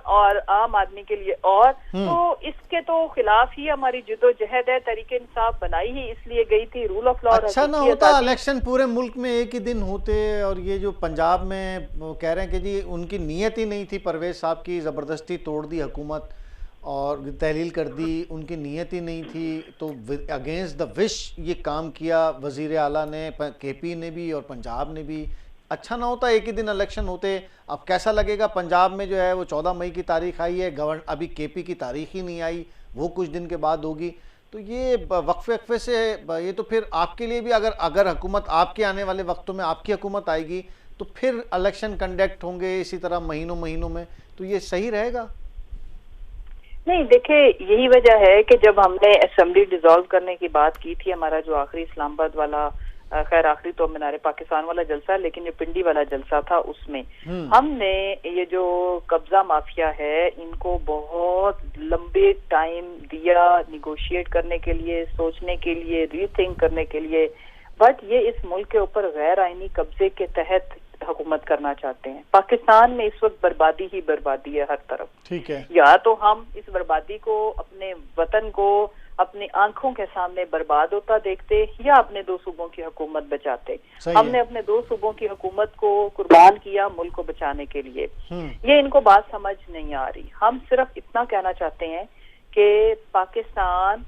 आम आदमी के लिए और, तो इसके तो खिलाफ ही हमारी जिद्दोजहद है। तरीके इंसाफ बनाई ही इसलिए गई थी, रूल ऑफ लॉ। अच्छा ना होता इलेक्शन पूरे मुल्क में एक ही दिन होते, और ये जो पंजाब में वो कह रहे हैं कि जी उनकी नीयत ही नहीं थी, परवेज साहब की ज़बरदस्ती तोड़ दी हुकूमत और तहलील कर दी, उनकी नीयत ही नहीं थी, तो अगेंस्ट द विश ये काम किया वज़ीर आला ने, KP ने भी और पंजाब ने भी। अच्छा ना होता एक ही दिन इलेक्शन होते। अब कैसा लगेगा पंजाब में जो है वो 14 मई की तारीख आई है, अभी केपी की तारीख ही नहीं आई, वो कुछ दिन के बाद होगी। तो ये वक्फे से ये तो फिर आपके लिए भी अगर हुकूमत आपके आने वाले वक्तों में आपकी हुकूमत आएगी तो फिर इलेक्शन कंडक्ट होंगे इसी तरह महीनों में, तो ये सही रहेगा? नहीं, देखिए यही वजह है कि जब हमने असेंबली डिसॉल्व करने की बात की थी, हमारा जो आखिरी इस्लामाबाद वाला, खैर आखिरी तो मीनार पाकिस्तान वाला जलसा, लेकिन जो पिंडी वाला जलसा था उसमें हमने ये जो कब्जा माफिया है इनको बहुत लंबे टाइम दिया निगोशिएट करने के लिए, सोचने के लिए, रीथिंक करने के लिए, बट ये इस मुल्क के ऊपर गैर आईनी कब्जे के तहत हुकूमत करना चाहते हैं। पाकिस्तान में इस वक्त बर्बादी ही बर्बादी है हर तरफ। ठीक है, या तो हम इस बर्बादी को, अपने वतन को अपनी आंखों के सामने बर्बाद होता देखते या अपने 2 सूबों की हुकूमत बचाते। हमने अपने 2 सूबों की हुकूमत को कुर्बान किया मुल्क को बचाने के लिए। ये इनको बात समझ नहीं आ रही। हम सिर्फ इतना कहना चाहते हैं कि पाकिस्तान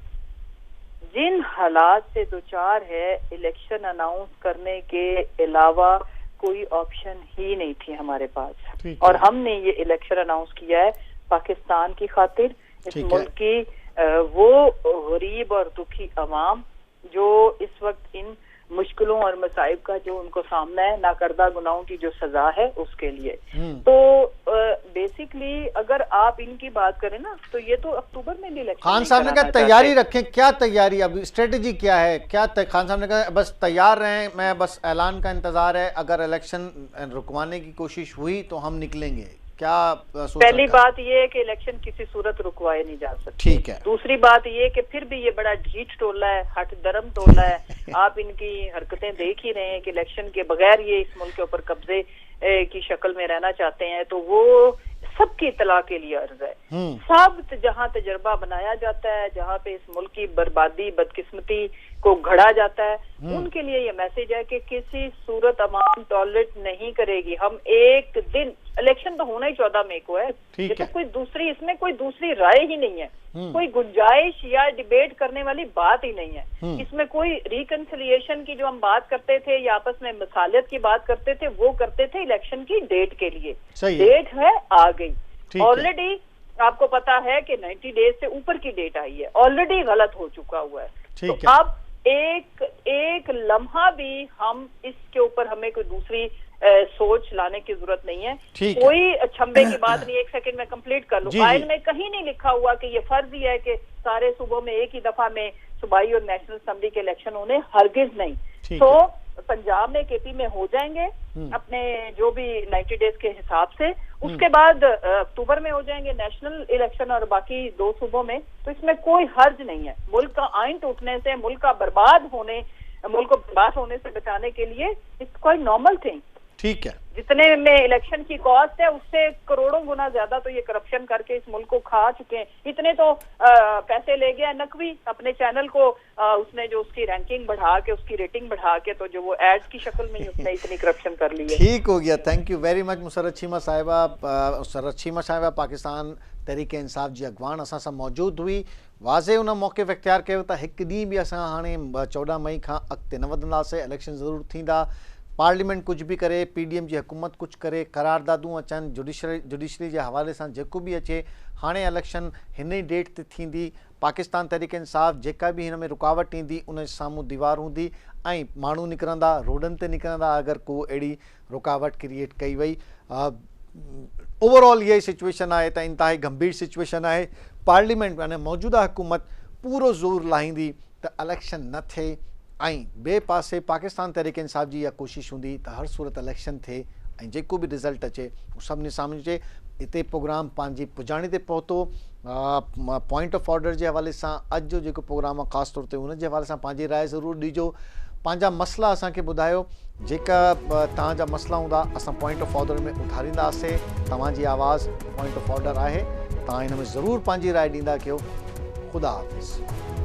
जिन हालात से दो चार है, इलेक्शन अनाउंस करने के अलावा कोई ऑप्शन ही नहीं थी हमारे पास, और हमने ये इलेक्शन अनाउंस किया है पाकिस्तान की खातिर, इस मुल्क की वो गरीब और दुखी अवाम जो इस वक्त इन मुश्किलों और मसाइब का जो उनको सामना है, नाकर्दा गुनाहों की जो सजा है उसके लिए। तो बेसिकली अगर आप इनकी बात करें ना, तो ये तो अक्टूबर में भी इलेक्शन खान साहब ने कहा तैयारी रखें। क्या तैयारी, अब स्ट्रेटेजी क्या है? खान साहब ने कहा बस तैयार रहें, मैं बस ऐलान का इंतजार है, अगर इलेक्शन रुकवाने की कोशिश हुई तो हम निकलेंगे। क्या पहली बात ये है कि इलेक्शन किसी सूरत रुकवाए नहीं जा सकते। ठीक है। दूसरी बात ये है कि फिर भी ये बड़ा ढीठ टोला है, हट दरम टोला है। आप इनकी हरकतें देख ही रहे हैं कि इलेक्शन के बगैर ये इस मुल्क के ऊपर कब्जे की शक्ल में रहना चाहते हैं, तो वो सबकी इतला के लिए अर्ज है। सब जहाँ तजर्बा बनाया जाता है, जहाँ पे इस मुल्क की बर्बादी बदकिस्मती को घड़ा जाता है, उनके लिए ये मैसेज है कि किसी सूरत अवाम टॉलरेट नहीं करेगी। हम एक दिन, इलेक्शन तो होना ही 14 मई को है, ये तो कोई दूसरी, इसमें कोई दूसरी राय ही नहीं है, कोई गुंजाइश या डिबेट करने वाली बात ही नहीं है। इसमें कोई रिकंसिलिएशन की जो हम बात करते थे या आपस में मसालियत की बात करते थे, वो करते थे इलेक्शन की डेट के लिए। डेट है, आ गई ऑलरेडी। आपको पता है कि 90 डेज से ऊपर की डेट आई है, ऑलरेडी गलत हो चुका हुआ है। तो अब एक लम्हा भी हम इसके ऊपर, हमें कोई दूसरी सोच लाने की जरूरत नहीं है। कोई छंबे की बात नहीं। एक सेकंड में कंप्लीट कर लूं। आइन में कहीं नहीं लिखा हुआ कि ये फर्जी है कि सारे सूबों में एक ही दफा में सूबाई और नेशनल असेंबली के इलेक्शन होने, हरगिज नहीं। तो पंजाब में, केपी में हो जाएंगे अपने जो भी 90 डेज के हिसाब से, उसके बाद अक्टूबर में हो जाएंगे नेशनल इलेक्शन और बाकी 2 सूबों में। तो इसमें कोई हर्ज नहीं है। मुल्क का आइन टूटने से, मुल्क को बर्बाद होने से बचाने के लिए इट्स क्वाइट नॉर्मल थिंग। ठीक है। जितने में इलेक्शन की कॉस्ट है उससे करोड़ों गुना ज्यादा तो ये करप्शन करके इस मुल्क को खा चुके हैं। इतने तो पैसे ले गया नकवी अपने चैनल को, उसने जो उसकी रैंकिंग बढ़ा के, उसकी रेटिंग बढ़ा के, तो जो वो एड्स की शक्ल में ही उसने इतनी करप्शन कर ली है। ठीक हो गया, thank you very much Musarrat Cheema साहिबा पाकिस्तान तहरीक इंसाफ जी अगवान असां सां मौजूद हुई। वाज़े उन मौक़े इख्तियार कयो त हिकु ॾींहुं बि असां हाणे 14 मई खां अॻिते न वधंदासीं। इलेक्शन ज़रूरु थींदा, पार्लियामेंट कुछ भी करे, पीडीएम जी हुकूमत कुछ करे, करारदादूं अचनि, जुडिशरी जे हवाले सां जेको बि अचे, हाणे इलेक्शन हिन ई डेट ते थींदी। पाकिस्तान तहरीक इंसाफ जेका भी हिन में रुकावट ईंदी उन जे साम्हूं दीवार हूंदी ऐं माण्हू निकिरंदा, रोडनि ते निकिरंदा अगरि को अहिड़ी रुकावट क्रिएट कई वई। ओवरऑल ये सिचुएशन है तो इंतहाई गंभीर सिचुएशन है। पार्लियामेंट में मौजूदा हुकूमत पूरो ज़ोर लाहींदी तो इलेक्शन न थे, बे पासे पाकिस्तान तहरीक इंसाफ जी इहा कोशिश होंगी तो हर सूरत इलेक्शन थे ऐं जेको भी रिज़ल्ट अचे सभिनी साम्हूं अचे। इते प्रोग्राम पंहिंजी पुजाणी ते पहुतो। पॉइंट ऑफ ऑर्डर के हवाले से अज जो जेको प्रोग्राम है ख़ास तौर ते उन जे हवाले से पंहिंजी राय ज़रूर ॾिजो, पंहिंजा मसला असांखे ॿुधायो। जेका तव्हांजा मसला हूंदा असां पॉइंट ऑफ ऑर्डर में उठारींदासीं। तव्हांजी आवाज़ पॉइंट ऑफ ऑर्डर है, तव्हां हिन में ज़रूर पंहिंजी राय ॾींदा कयो। ख़ुदा हाफ़िज़।